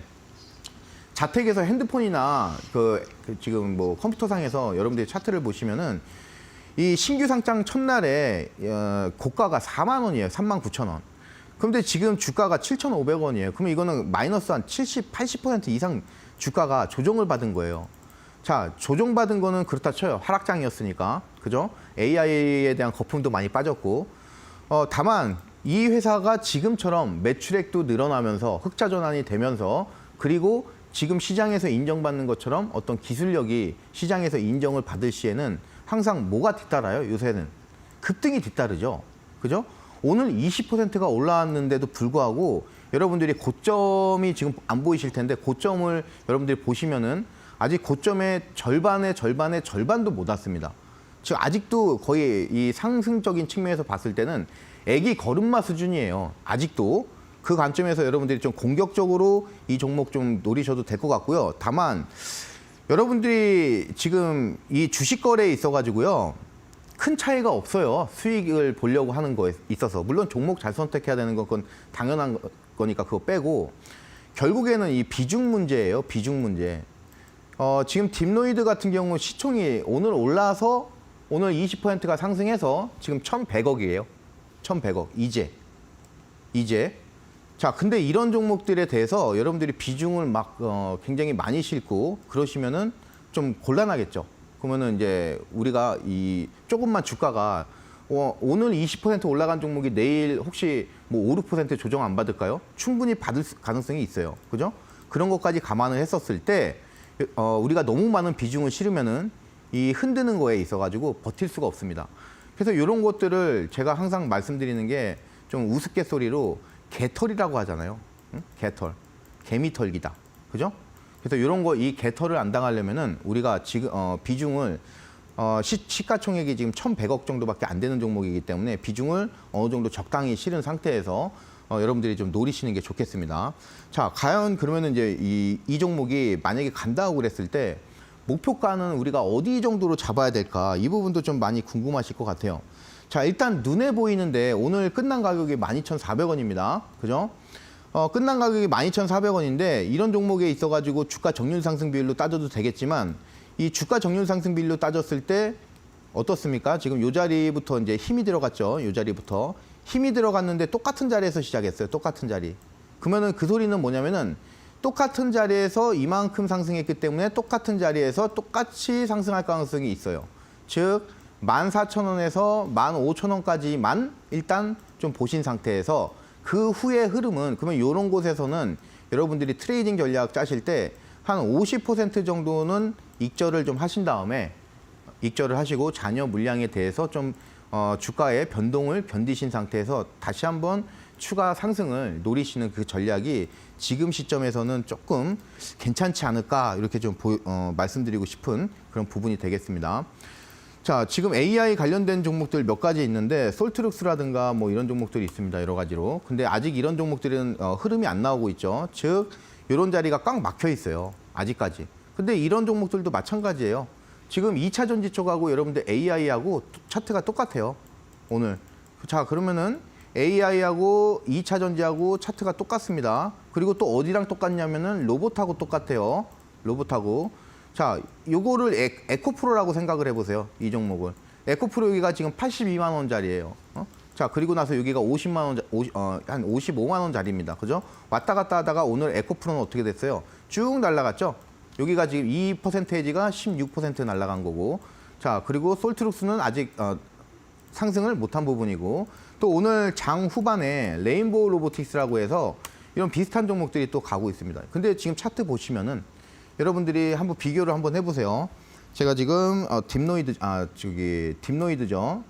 자택에서 핸드폰이나 지금 뭐 컴퓨터상에서 여러분들이 차트를 보시면은 이 신규 상장 첫날에 고가가 4만 원이에요. 39,000원. 그런데 지금 주가가 7,500원이에요. 그러면 이거는 마이너스 한 70, 80% 이상 주가가 조정을 받은 거예요. 자, 조정받은 거는 그렇다 쳐요. 하락장이었으니까. 그죠? AI에 대한 거품도 많이 빠졌고. 다만 이 회사가 지금처럼 매출액도 늘어나면서 흑자 전환이 되면서 그리고 지금 시장에서 인정받는 것처럼 어떤 기술력이 시장에서 인정을 받을 시에는 항상 뭐가 뒤따라요? 요새는 급등이 뒤따르죠. 그죠? 오늘 20%가 올라왔는데도 불구하고 여러분들이 고점이 지금 안 보이실 텐데 고점을 여러분들이 보시면은 아직 고점의 절반도 못 왔습니다. 즉 아직도 거의 이 상승적인 측면에서 봤을 때는 애기 걸음마 수준이에요. 아직도 그 관점에서 여러분들이 좀 공격적으로 이 종목 좀 노리셔도 될 것 같고요. 다만 여러분들이 지금 이 주식 거래에 있어가지고요. 큰 차이가 없어요. 수익을 보려고 하는 거에 있어서. 물론 종목 잘 선택해야 되는 건 그건 당연한 거니까 그거 빼고 결국에는 이 비중 문제예요. 비중 문제. 지금 딥노이드 같은 경우 시총이 오늘 올라서 오늘 20%가 상승해서 지금 1,100억이에요. 1,100억. 이제. 자, 근데 이런 종목들에 대해서 여러분들이 비중을 막 굉장히 많이 싣고 그러시면은 좀 곤란하겠죠. 그러면은 이제 우리가 이 조금만 주가가 오늘 20% 올라간 종목이 내일 혹시 뭐 5, 6% 조정 안 받을까요? 충분히 받을 가능성이 있어요. 그죠? 그런 것까지 감안을 했었을 때 우리가 너무 많은 비중을 실으면은 이 흔드는 거에 있어가지고 버틸 수가 없습니다. 그래서 이런 것들을 제가 항상 말씀드리는 게 좀 우스갯소리로 개털이라고 하잖아요. 응? 개털. 개미털기다. 그죠? 그래서 이런 거, 이 개털을 안 당하려면은 우리가 지금 비중을 시가총액이 지금 1,100억 정도밖에 안 되는 종목이기 때문에 비중을 어느 정도 적당히 실은 상태에서 여러분들이 좀 노리시는 게 좋겠습니다. 자, 과연 그러면은 이제 이 종목이 만약에 간다고 그랬을 때 목표가는 우리가 어디 정도로 잡아야 될까? 이 부분도 좀 많이 궁금하실 것 같아요. 자, 일단 눈에 보이는데 오늘 끝난 가격이 12,400원입니다. 그죠? 끝난 가격이 12,400원인데 이런 종목에 있어가지고 주가 정률 상승 비율로 따져도 되겠지만 이 주가 정률 상승 비율로 따졌을 때 어떻습니까? 지금 요 자리부터 이제 힘이 들어갔죠. 요 자리부터. 힘이 들어갔는데 똑같은 자리에서 시작했어요. 똑같은 자리. 그러면은 그 소리는 뭐냐면은 똑같은 자리에서 이만큼 상승했기 때문에 똑같은 자리에서 똑같이 상승할 가능성이 있어요. 즉 14,000원에서 15,000원까지만 일단 좀 보신 상태에서 그 후의 흐름은 그러면 이런 곳에서는 여러분들이 트레이딩 전략 짜실 때 한 50% 정도는 익절을 좀 하신 다음에 익절을 하시고 잔여 물량에 대해서 좀 주가의 변동을 견디신 상태에서 다시 한번 추가 상승을 노리시는 그 전략이 지금 시점에서는 조금 괜찮지 않을까 이렇게 좀 말씀드리고 싶은 그런 부분이 되겠습니다. 자, 지금 AI 관련된 종목들 몇 가지 있는데 솔트룩스라든가 뭐 이런 종목들이 있습니다. 여러 가지로. 근데 아직 이런 종목들은 흐름이 안 나오고 있죠. 즉 이런 자리가 꽉 막혀 있어요. 아직까지. 근데 이런 종목들도 마찬가지예요. 지금 2차 전지 쪽하고 여러분들 AI하고 차트가 똑같아요. 오늘. 자, 그러면은 AI하고 2차 전지하고 차트가 똑같습니다. 그리고 또 어디랑 똑같냐면은 로봇하고 똑같아요. 로봇하고. 자, 요거를 에코프로라고 생각을 해보세요. 이 종목을. 에코프로 여기가 지금 82만 원짜리예요. 자, 그리고 나서 여기가 50만 원, 한 55만 원짜리입니다. 그죠? 왔다 갔다 하다가 오늘 에코프로는 어떻게 됐어요? 쭉 날아갔죠? 여기가 지금 이 퍼센테이지가 16% 날아간 거고. 자, 그리고 솔트룩스는 아직 상승을 못한 부분이고. 또 오늘 장 후반에 레인보우 로보틱스라고 해서 이런 비슷한 종목들이 또 가고 있습니다. 근데 지금 차트 보시면은 여러분들이 한번 비교를 한번 해보세요. 제가 지금 딥노이드죠.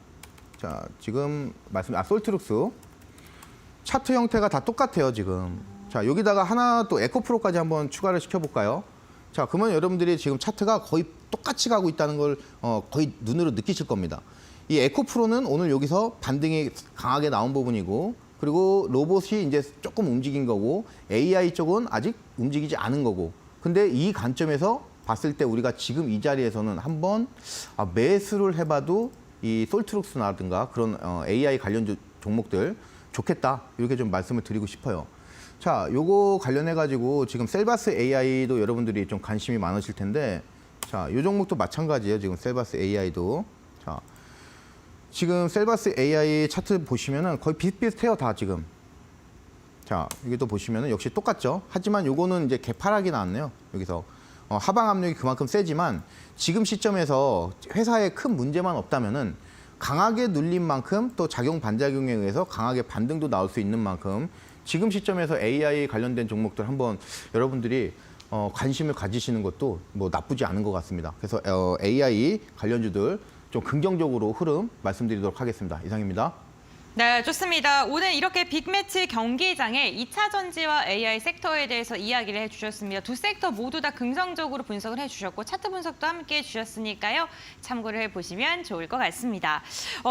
자, 지금 솔트룩스 차트 형태가 다 똑같아요, 지금. 자, 여기다가 하나 또 에코프로까지 한번 추가를 시켜볼까요? 자, 그러면 여러분들이 지금 차트가 거의 똑같이 가고 있다는 걸 거의 눈으로 느끼실 겁니다. 이 에코프로는 오늘 여기서 반등이 강하게 나온 부분이고, 그리고 로봇이 이제 조금 움직인 거고, AI 쪽은 아직 움직이지 않은 거고. 근데 이 관점에서 봤을 때 우리가 지금 이 자리에서는 한번 매수를 해봐도 이 솔트룩스라든가 그런 AI 관련 종목들 좋겠다. 이렇게 좀 말씀을 드리고 싶어요. 자, 요거 관련해가지고 지금 셀바스 AI도 여러분들이 좀 관심이 많으실 텐데, 자, 요 종목도 마찬가지예요. 지금 셀바스 AI도. 자, 지금 셀바스 AI 차트 보시면은 거의 비슷비슷해요. 다 지금. 자, 여기도 보시면은 역시 똑같죠. 하지만 요거는 이제 개파락이 나왔네요. 여기서 하방 압력이 그만큼 세지만 지금 시점에서 회사에 큰 문제만 없다면은 강하게 눌린 만큼 또 작용 반작용에 의해서 강하게 반등도 나올 수 있는 만큼 지금 시점에서 AI 관련된 종목들 한번 여러분들이 관심을 가지시는 것도 뭐 나쁘지 않은 것 같습니다. 그래서 AI 관련주들 좀 긍정적으로 흐름 말씀드리도록 하겠습니다. 이상입니다.
네, 좋습니다. 오늘 이렇게 빅매치 경기장에 2차 전지와 AI 섹터에 대해서 이야기를 해주셨습니다. 두 섹터 모두 다 긍정적으로 분석을 해주셨고 차트 분석도 함께 해주셨으니까요. 참고를 해보시면 좋을 것 같습니다.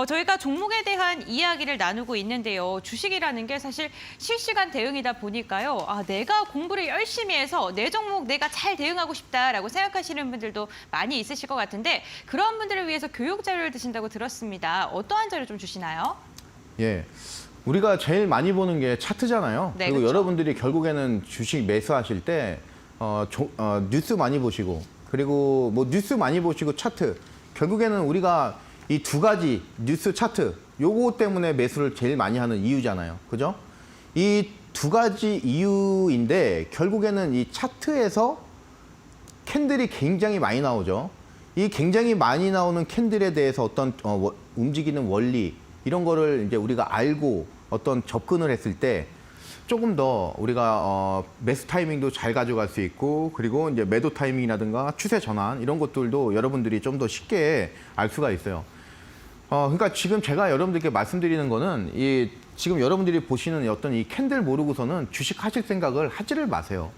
저희가 종목에 대한 이야기를 나누고 있는데요. 주식이라는 게 사실 실시간 대응이다 보니까요. 내가 공부를 열심히 해서 내 종목 내가 잘 대응하고 싶다라고 생각하시는 분들도 많이 있으실 것 같은데 그런 분들을 위해서 교육 자료를 드신다고 들었습니다. 어떠한 자료 좀 주시나요?
예, 우리가 제일 많이 보는 게 차트잖아요.
네,
그리고
그렇죠.
여러분들이 결국에는 주식 매수하실 때 뉴스 많이 보시고 그리고 뭐 뉴스 많이 보시고 차트 결국에는 우리가 이 두 가지 뉴스 차트 요거 때문에 매수를 제일 많이 하는 이유잖아요. 그죠? 이 두 가지 이유인데 결국에는 이 차트에서 캔들이 굉장히 많이 나오죠. 이 굉장히 많이 나오는 캔들에 대해서 어떤 움직이는 원리 이런 거를 이제 우리가 알고 어떤 접근을 했을 때 조금 더 우리가 매수 타이밍도 잘 가져갈 수 있고 그리고 이제 매도 타이밍이라든가 추세 전환 이런 것들도 여러분들이 좀 더 쉽게 알 수가 있어요. 그러니까 지금 제가 여러분들께 말씀드리는 거는 지금 여러분들이 보시는 어떤 이 캔들 모르고서는 주식 하실 생각을 하지를 마세요.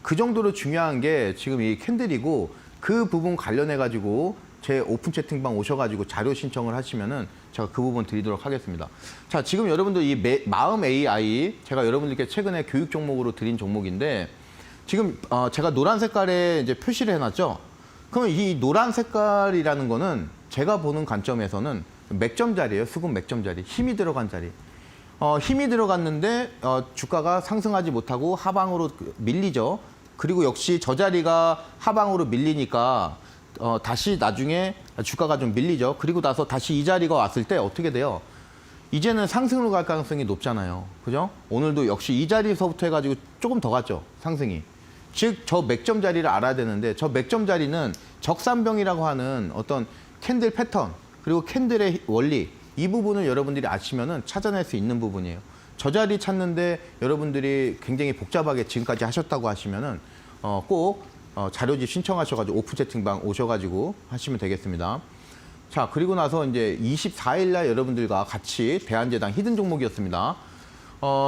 그 정도로 중요한 게 지금 이 캔들이고 그 부분 관련해 가지고 제 오픈 채팅방 오셔가지고 자료 신청을 하시면은 제가 그 부분 드리도록 하겠습니다. 자, 지금 여러분들 이 마음 AI 제가 여러분들께 최근에 교육 종목으로 드린 종목인데 지금 제가 노란 색깔에 이제 표시를 해놨죠. 그러면 이 노란 색깔이라는 거는 제가 보는 관점에서는 맥점 자리예요. 수급 맥점 자리, 힘이 들어간 자리. 힘이 들어갔는데 주가가 상승하지 못하고 하방으로 밀리죠. 그리고 역시 저 자리가 하방으로 밀리니까 다시 나중에 주가가 좀 밀리죠. 그리고 나서 다시 이 자리가 왔을 때 어떻게 돼요? 이제는 상승으로 갈 가능성이 높잖아요. 그죠? 오늘도 역시 이 자리에서부터 해가지고 조금 더 갔죠. 상승이. 즉, 저 맥점 자리를 알아야 되는데 저 맥점 자리는 적산병이라고 하는 어떤 캔들 패턴 그리고 캔들의 원리 이 부분을 여러분들이 아시면은 찾아낼 수 있는 부분이에요. 저 자리 찾는데 여러분들이 굉장히 복잡하게 지금까지 하셨다고 하시면은 꼭 자료집 신청하셔가지고 오픈 채팅방 오셔가지고 하시면 되겠습니다. 자, 그리고 나서 이제 24일 날 여러분들과 같이 대한제당 히든 종목이었습니다.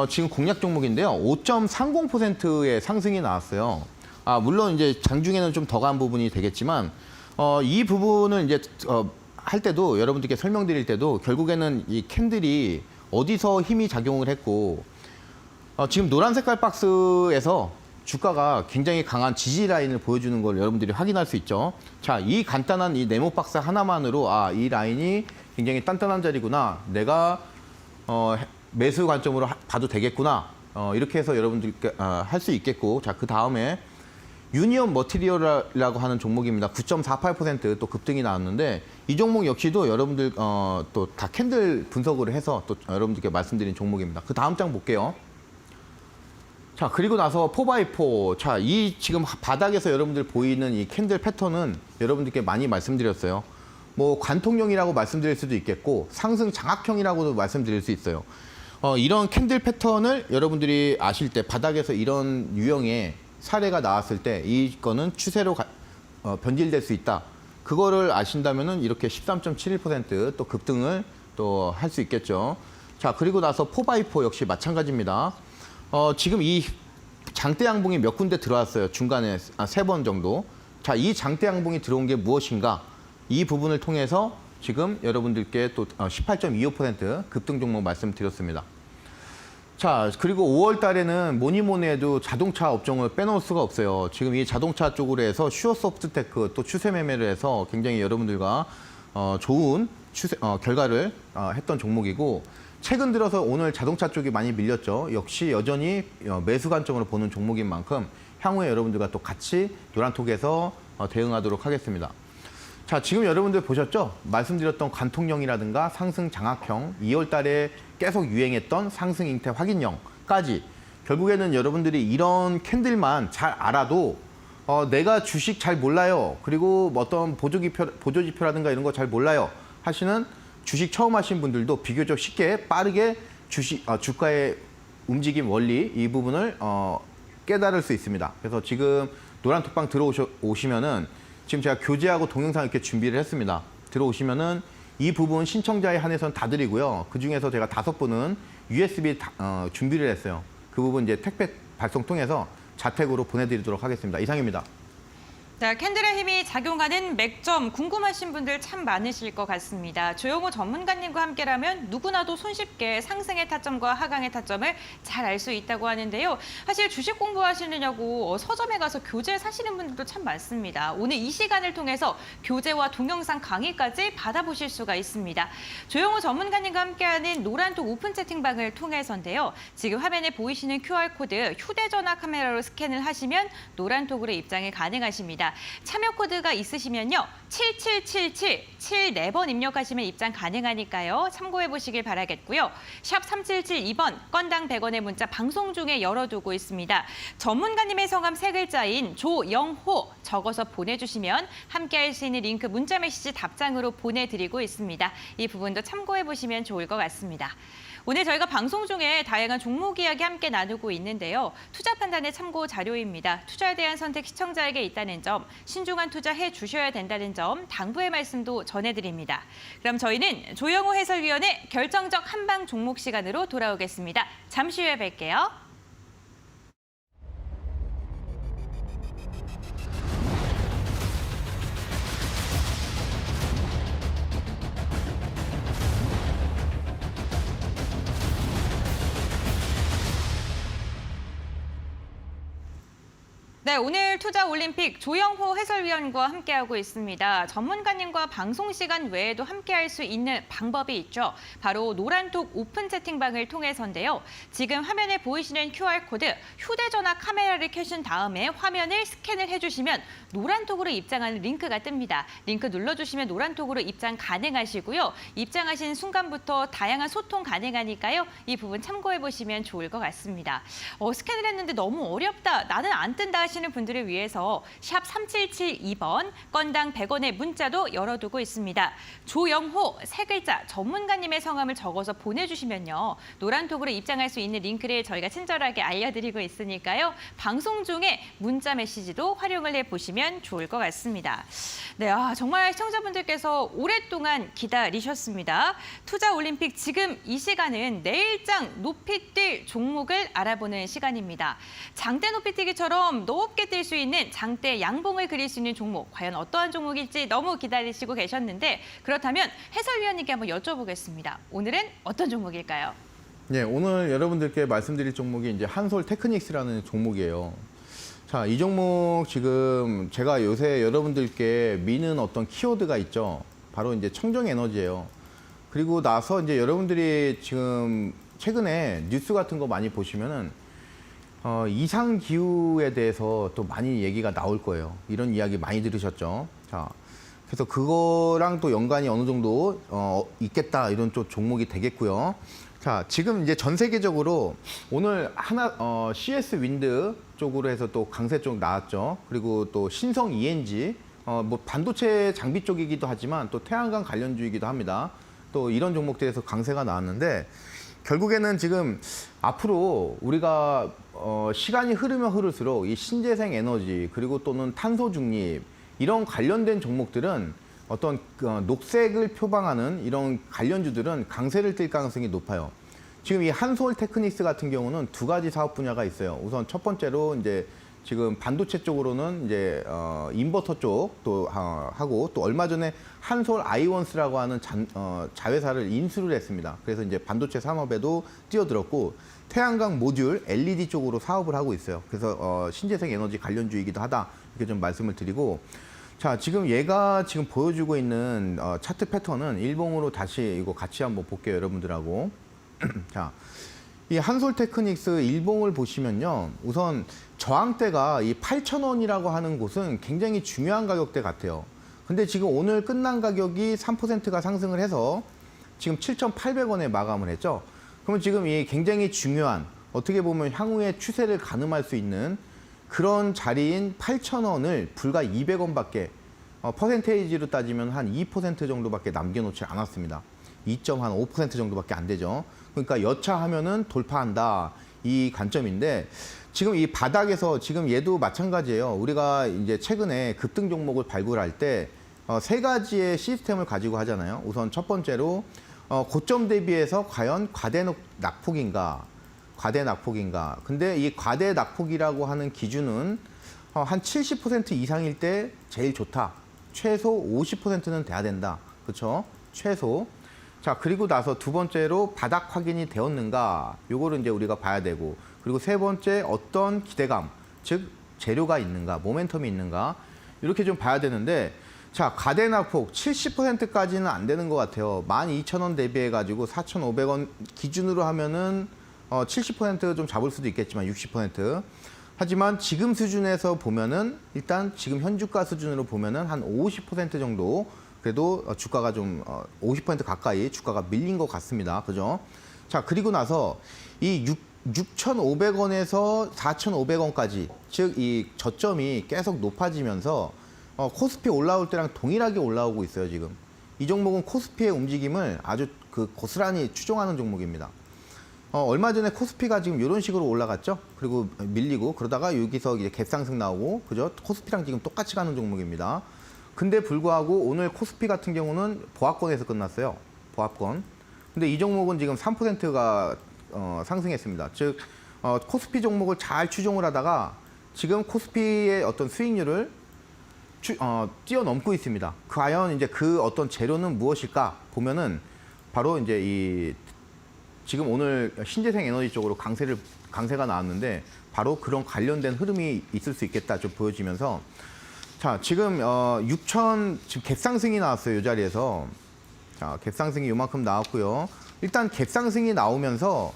지금 공략 종목인데요. 5.30%의 상승이 나왔어요. 물론 이제 장중에는 좀 더 간 부분이 되겠지만 이 부분을 이제 할 때도 여러분들께 설명드릴 때도 결국에는 이 캔들이 어디서 힘이 작용을 했고 지금 노란 색깔 박스에서 주가가 굉장히 강한 지지 라인을 보여주는 걸 여러분들이 확인할 수 있죠. 자, 이 간단한 이 네모 박스 하나만으로 이 라인이 굉장히 단단한 자리구나. 내가 매수 관점으로 봐도 되겠구나. 이렇게 해서 여러분들께 할 수 있겠고. 자, 그 다음에 유니온 머티리얼이라고 하는 종목입니다. 9.48% 또 급등이 나왔는데 이 종목 역시도 여러분들 또 다 캔들 분석을 해서 또 여러분들께 말씀드린 종목입니다. 그 다음 장 볼게요. 자, 그리고 나서 4x4. 자, 이 지금 바닥에서 여러분들 보이는 이 캔들 패턴은 여러분들께 많이 말씀드렸어요. 뭐 관통형이라고 말씀드릴 수도 있겠고 상승 장악형이라고도 말씀드릴 수 있어요. 이런 캔들 패턴을 여러분들이 아실 때 바닥에서 이런 유형의 사례가 나왔을 때 이거는 추세로 변질될 수 있다. 그거를 아신다면은 이렇게 13.71% 또 급등을 또 할 수 있겠죠. 자, 그리고 나서 4x4 역시 마찬가지입니다. 지금 이 장대 양봉이 몇 군데 들어왔어요. 중간에 3번 정도. 자, 이 장대 양봉이 들어온 게 무엇인가? 이 부분을 통해서 지금 여러분들께 또 18.25% 급등 종목 말씀드렸습니다. 자, 그리고 5월 달에는 뭐니 해도 자동차 업종을 빼놓을 수가 없어요. 지금 이 자동차 쪽으로 해서 슈어소프트테크 또 추세 매매를 해서 굉장히 여러분들과 좋은 결과를 했던 종목이고 최근 들어서 오늘 자동차 쪽이 많이 밀렸죠. 역시 여전히 매수 관점으로 보는 종목인 만큼 향후에 여러분들과 또 같이 노란톡에서 대응하도록 하겠습니다. 자, 지금 여러분들 보셨죠? 말씀드렸던 관통형이라든가 상승 장악형, 2월 달에 계속 유행했던 상승 잉태 확인형까지 결국에는 여러분들이 이런 캔들만 잘 알아도 내가 주식 잘 몰라요. 그리고 어떤 보조지표라든가 이런 거 잘 몰라요. 하시는 주식 처음 하신 분들도 비교적 쉽게 빠르게 주가의 움직임 원리 이 부분을 깨달을 수 있습니다. 그래서 지금 노란톡방 들어오시면은 지금 제가 교재하고 동영상 이렇게 준비를 했습니다. 들어오시면은 이 부분 신청자에 한해서는 다 드리고요. 그 중에서 제가 5분은 USB 준비를 했어요. 그 부분 이제 택배 발송 통해서 자택으로 보내드리도록 하겠습니다. 이상입니다.
자, 캔들의 힘이 작용하는 맥점 궁금하신 분들 참 많으실 것 같습니다. 조영호 전문가님과 함께라면 누구나도 손쉽게 상승의 타점과 하강의 타점을 잘 알 수 있다고 하는데요. 사실 주식 공부하시느냐고 서점에 가서 교재 사시는 분들도 참 많습니다. 오늘 이 시간을 통해서 교재와 동영상 강의까지 받아보실 수가 있습니다. 조영호 전문가님과 함께하는 노란톡 오픈 채팅방을 통해서인데요. 지금 화면에 보이시는 QR코드 휴대전화 카메라로 스캔을 하시면 노란톡으로 입장이 가능하십니다. 참여 코드가 있으시면요. 7777 74번 입력하시면 입장 가능하니까요. 참고해 보시길 바라겠고요. 샵 3772번 건당 100원의 문자 방송 중에 열어두고 있습니다. 전문가님의 성함 세 글자인 조영호 적어서 보내주시면 함께할 수 있는 링크 문자 메시지 답장으로 보내드리고 있습니다. 이 부분도 참고해 보시면 좋을 것 같습니다. 오늘 저희가 방송 중에 다양한 종목 이야기 함께 나누고 있는데요. 투자 판단의 참고 자료입니다. 투자에 대한 선택 시청자에게 있다는 점, 신중한 투자해 주셔야 된다는 점, 당부의 말씀도 전해드립니다. 그럼 저희는 조영호 해설위원의 결정적 한방 종목 시간으로 돌아오겠습니다. 잠시 후에 뵐게요. 네, 오늘 투자올림픽 조영호 해설위원과 함께하고 있습니다. 전문가님과 방송 시간 외에도 함께할 수 있는 방법이 있죠. 바로 노란톡 오픈 채팅방을 통해서인데요. 지금 화면에 보이시는 QR코드 휴대전화 카메라를 켜신 다음에 화면을 스캔을 해주시면 노란톡으로 입장하는 링크가 뜹니다. 링크 눌러주시면 노란톡으로 입장 가능하시고요. 입장하신 순간부터 다양한 소통 가능하니까요. 이 부분 참고해보시면 좋을 것 같습니다. 스캔을 했는데 너무 어렵다, 나는 안 뜬다 하시는 분들을 위해서 샵 3772번 건당 100원의 문자도 열어두고 있습니다. 조영호 세 글자 전문가님의 성함을 적어서 보내주시면요. 노란톡으로 입장할 수 있는 링크를 저희가 친절하게 알려드리고 있으니까요. 방송 중에 문자 메시지도 활용을 해보시면 좋을 것 같습니다. 네, 정말 시청자분들께서 오랫동안 기다리셨습니다. 투자올림픽 지금 이 시간은 내일장 높이 뛸 종목을 알아보는 시간입니다. 장대 높이 뛰기처럼 높게 뛸 수 있는 장대 양봉을 그릴 수 있는 종목, 과연 어떠한 종목일지 너무 기다리시고 계셨는데 그렇다면 해설위원님께 한번 여쭤보겠습니다. 오늘은 어떤 종목일까요?
네, 오늘 여러분들께 말씀드릴 종목이 이제 한솔 테크닉스라는 종목이에요. 자, 이 종목 지금 제가 요새 여러분들께 미는 어떤 키워드가 있죠. 바로 이제 청정 에너지예요. 그리고 나서 이제 여러분들이 지금 최근에 뉴스 같은 거 많이 보시면은 이상 기후에 대해서 또 많이 얘기가 나올 거예요. 이런 이야기 많이 들으셨죠. 자, 그래서 그거랑 또 연관이 어느 정도 있겠다, 이런 또 종목이 되겠고요. 자, 지금 이제 전 세계적으로 오늘 CS 윈드 쪽으로 해서 또 강세 쪽 나왔죠. 그리고 또 신성 ENG, 뭐 반도체 장비 쪽이기도 하지만 또 태양광 관련주이기도 합니다. 또 이런 종목들에서 강세가 나왔는데 결국에는 지금 앞으로 우리가 시간이 흐르면 흐를수록 이 신재생 에너지 그리고 또는 탄소 중립 이런 관련된 종목들은 어떤 녹색을 표방하는 이런 관련주들은 강세를 띨 가능성이 높아요. 지금 이 한솔 테크닉스 같은 경우는 두 가지 사업 분야가 있어요. 우선 첫 번째로 이제 지금 반도체 쪽으로는 이제 인버터 쪽도 하고 또 얼마 전에 한솔 아이원스라고 하는 자회사를 인수를 했습니다. 그래서 이제 반도체 산업에도 뛰어들었고 태양광 모듈 LED 쪽으로 사업을 하고 있어요. 그래서 신재생 에너지 관련주이기도 하다, 이렇게 좀 말씀을 드리고, 자, 지금 얘가 지금 보여주고 있는 차트 패턴은 일봉으로 다시 이거 같이 한번 볼게요, 여러분들하고. 자, 이 한솔 테크닉스 일봉을 보시면요. 우선 저항대가 이 8,000원이라고 하는 곳은 굉장히 중요한 가격대 같아요. 근데 지금 오늘 끝난 가격이 3%가 상승을 해서 지금 7,800원에 마감을 했죠. 그러면 지금 이 굉장히 중요한, 어떻게 보면 향후의 추세를 가늠할 수 있는 그런 자리인 8,000원을 불과 200원밖에, 퍼센테이지로 따지면 한 2% 정도밖에 남겨놓지 않았습니다. 2.5% 정도밖에 안 되죠. 그러니까 여차하면은 돌파한다, 이 관점인데, 지금 이 바닥에서 지금 얘도 마찬가지예요. 우리가 이제 최근에 급등 종목을 발굴할 때 세 가지의 시스템을 가지고 하잖아요. 우선 첫 번째로 고점 대비해서 과연 과대 낙폭인가, 과대 낙폭인가. 근데 이 과대 낙폭이라고 하는 기준은 한 70% 이상일 때 제일 좋다. 최소 50%는 돼야 된다. 그렇죠? 최소. 자, 그리고 나서 두 번째로 바닥 확인이 되었는가? 요거를 이제 우리가 봐야 되고. 그리고 세 번째 어떤 기대감, 즉 재료가 있는가, 모멘텀이 있는가? 이렇게 좀 봐야 되는데 자, 가대낙폭 70%까지는 안 되는 것 같아요. 12,000원 대비해 가지고 4,500원 기준으로 하면은 70%좀 잡을 수도 있겠지만 60%. 하지만 지금 수준에서 보면은 일단 지금 현주가 수준으로 보면은 한 50% 정도 그래도 주가가 좀 50% 가까이 주가가 밀린 것 같습니다. 그죠? 자, 그리고 나서 이 6,500원에서 4,500원까지 즉 이 저점이 계속 높아지면서 코스피 올라올 때랑 동일하게 올라오고 있어요, 지금. 이 종목은 코스피의 움직임을 아주 고스란히 추종하는 종목입니다. 얼마 전에 코스피가 지금 이런 식으로 올라갔죠? 그리고 밀리고 그러다가 여기서 이제 갭상승 나오고 그죠? 코스피랑 지금 똑같이 가는 종목입니다. 근데 불구하고 오늘 코스피 같은 경우는 보합권에서 끝났어요. 보합권. 근데 이 종목은 지금 3%가 상승했습니다. 즉 코스피 종목을 잘 추종을 하다가 지금 코스피의 어떤 수익률을 뛰어넘고 있습니다. 과연 이제 그 어떤 재료는 무엇일까 보면은 바로 이제 지금 오늘 신재생 에너지 쪽으로 강세가 나왔는데 바로 그런 관련된 흐름이 있을 수 있겠다 좀 보여지면서 자, 지금 6천 지금 갭상승이 나왔어요. 이 자리에서. 자, 갭상승이 요만큼 나왔고요. 일단 갭상승이 나오면서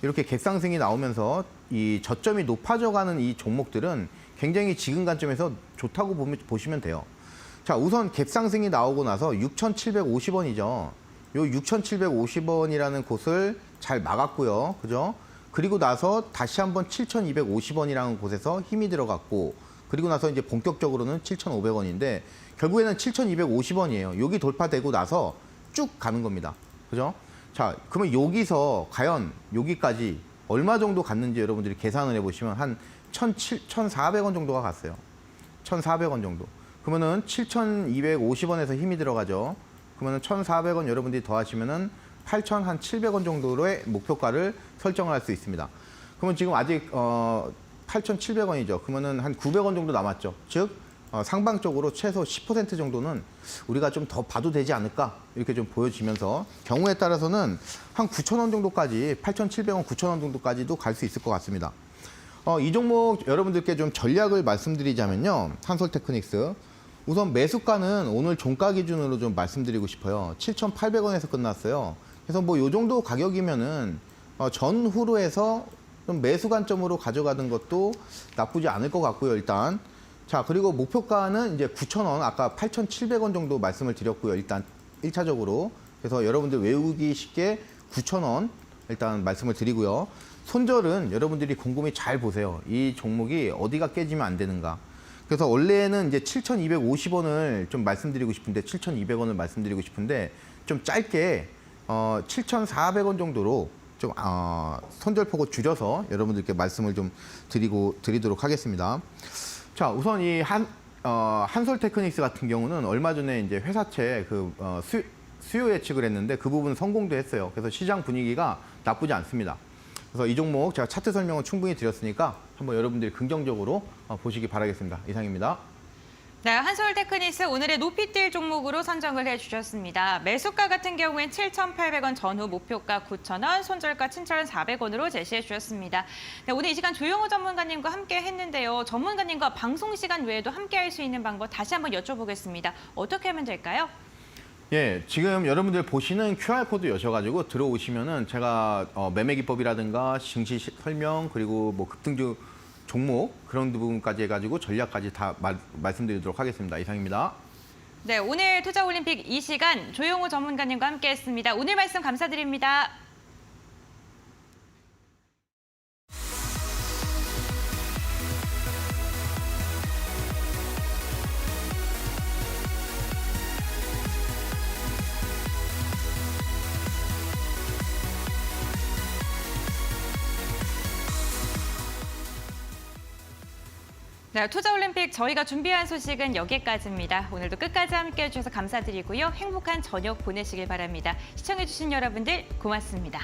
이렇게 갭상승이 나오면서 이 저점이 높아져가는 이 종목들은 굉장히 지금 관점에서 좋다고 보시면 돼요. 자, 우선 갭상승이 나오고 나서 6,750원이죠. 요 6,750원이라는 곳을 잘 막았고요. 그죠? 그리고 나서 다시 한번 7,250원이라는 곳에서 힘이 들어갔고 그리고 나서 이제 본격적으로는 7,500원인데 결국에는 7,250원이에요. 여기 돌파되고 나서 쭉 가는 겁니다. 그죠? 자, 그러면 여기서 과연 여기까지 얼마 정도 갔는지 여러분들이 계산을 해보시면 한 1,400원 정도가 갔어요. 1,400원 정도. 그러면은 7,250원에서 힘이 들어가죠. 그러면은 1,400원 여러분들이 더하시면은 8,700원 정도의 목표가를 설정을 할 수 있습니다. 그러면 지금 아직 8,700원이죠. 그러면은 한 900원 정도 남았죠. 즉 상방적으로 최소 10% 정도는 우리가 좀 더 봐도 되지 않을까 이렇게 좀 보여지면서 경우에 따라서는 한 9,000원 정도까지 8,700원, 9,000원 정도까지도 갈 수 있을 것 같습니다. 이 종목 여러분들께 좀 전략을 말씀드리자면요. 한솔테크닉스. 우선 매수가는 오늘 종가 기준으로 좀 말씀드리고 싶어요. 7,800원에서 끝났어요. 그래서 뭐 요 정도 가격이면은 전후로 해서 좀 매수 관점으로 가져가는 것도 나쁘지 않을 것 같고요, 일단. 자, 그리고 목표가는 이제 9,000원, 아까 8,700원 정도 말씀을 드렸고요, 일단 1차적으로. 그래서 여러분들 외우기 쉽게 9,000원 일단 말씀을 드리고요. 손절은 여러분들이 곰곰이 잘 보세요. 이 종목이 어디가 깨지면 안 되는가. 그래서 원래는 이제 7,250원을 좀 말씀드리고 싶은데 7,200원을 말씀드리고 싶은데 좀 짧게 7,400원 정도로 좀 손절폭을 줄여서 여러분들께 말씀을 좀 드리도록 하겠습니다. 자, 우선 이 한솔테크닉스 같은 경우는 얼마 전에 이제 회사채 수요 예측을 했는데 그 부분 성공도 했어요. 그래서 시장 분위기가 나쁘지 않습니다. 그래서 이 종목 제가 차트 설명을 충분히 드렸으니까 한번 여러분들이 긍정적으로 보시기 바라겠습니다. 이상입니다.
네, 한솔테크닉스 오늘의 높이 뛸 종목으로 선정을 해주셨습니다. 매수가 같은 경우엔 7,800원 전후 목표가 9,000원, 손절가 7,400원으로 제시해 주셨습니다. 네, 오늘 이 시간 조영호 전문가님과 함께 했는데요. 전문가님과 방송 시간 외에도 함께 할 수 있는 방법 다시 한번 여쭤보겠습니다. 어떻게 하면 될까요?
예, 지금 여러분들 보시는 QR코드 여셔가지고 들어오시면은 제가 매매 기법이라든가 증시 설명 그리고 뭐 급등주 종목 그런 부분까지 해가지고 전략까지 다 말씀드리도록 하겠습니다. 이상입니다.
네, 오늘 투자올림픽 이 시간 조영호 전문가님과 함께했습니다. 오늘 말씀 감사드립니다. 네, 투자올림픽 저희가 준비한 소식은 여기까지입니다. 오늘도 끝까지 함께해 주셔서 감사드리고요. 행복한 저녁 보내시길 바랍니다. 시청해주신 여러분들 고맙습니다.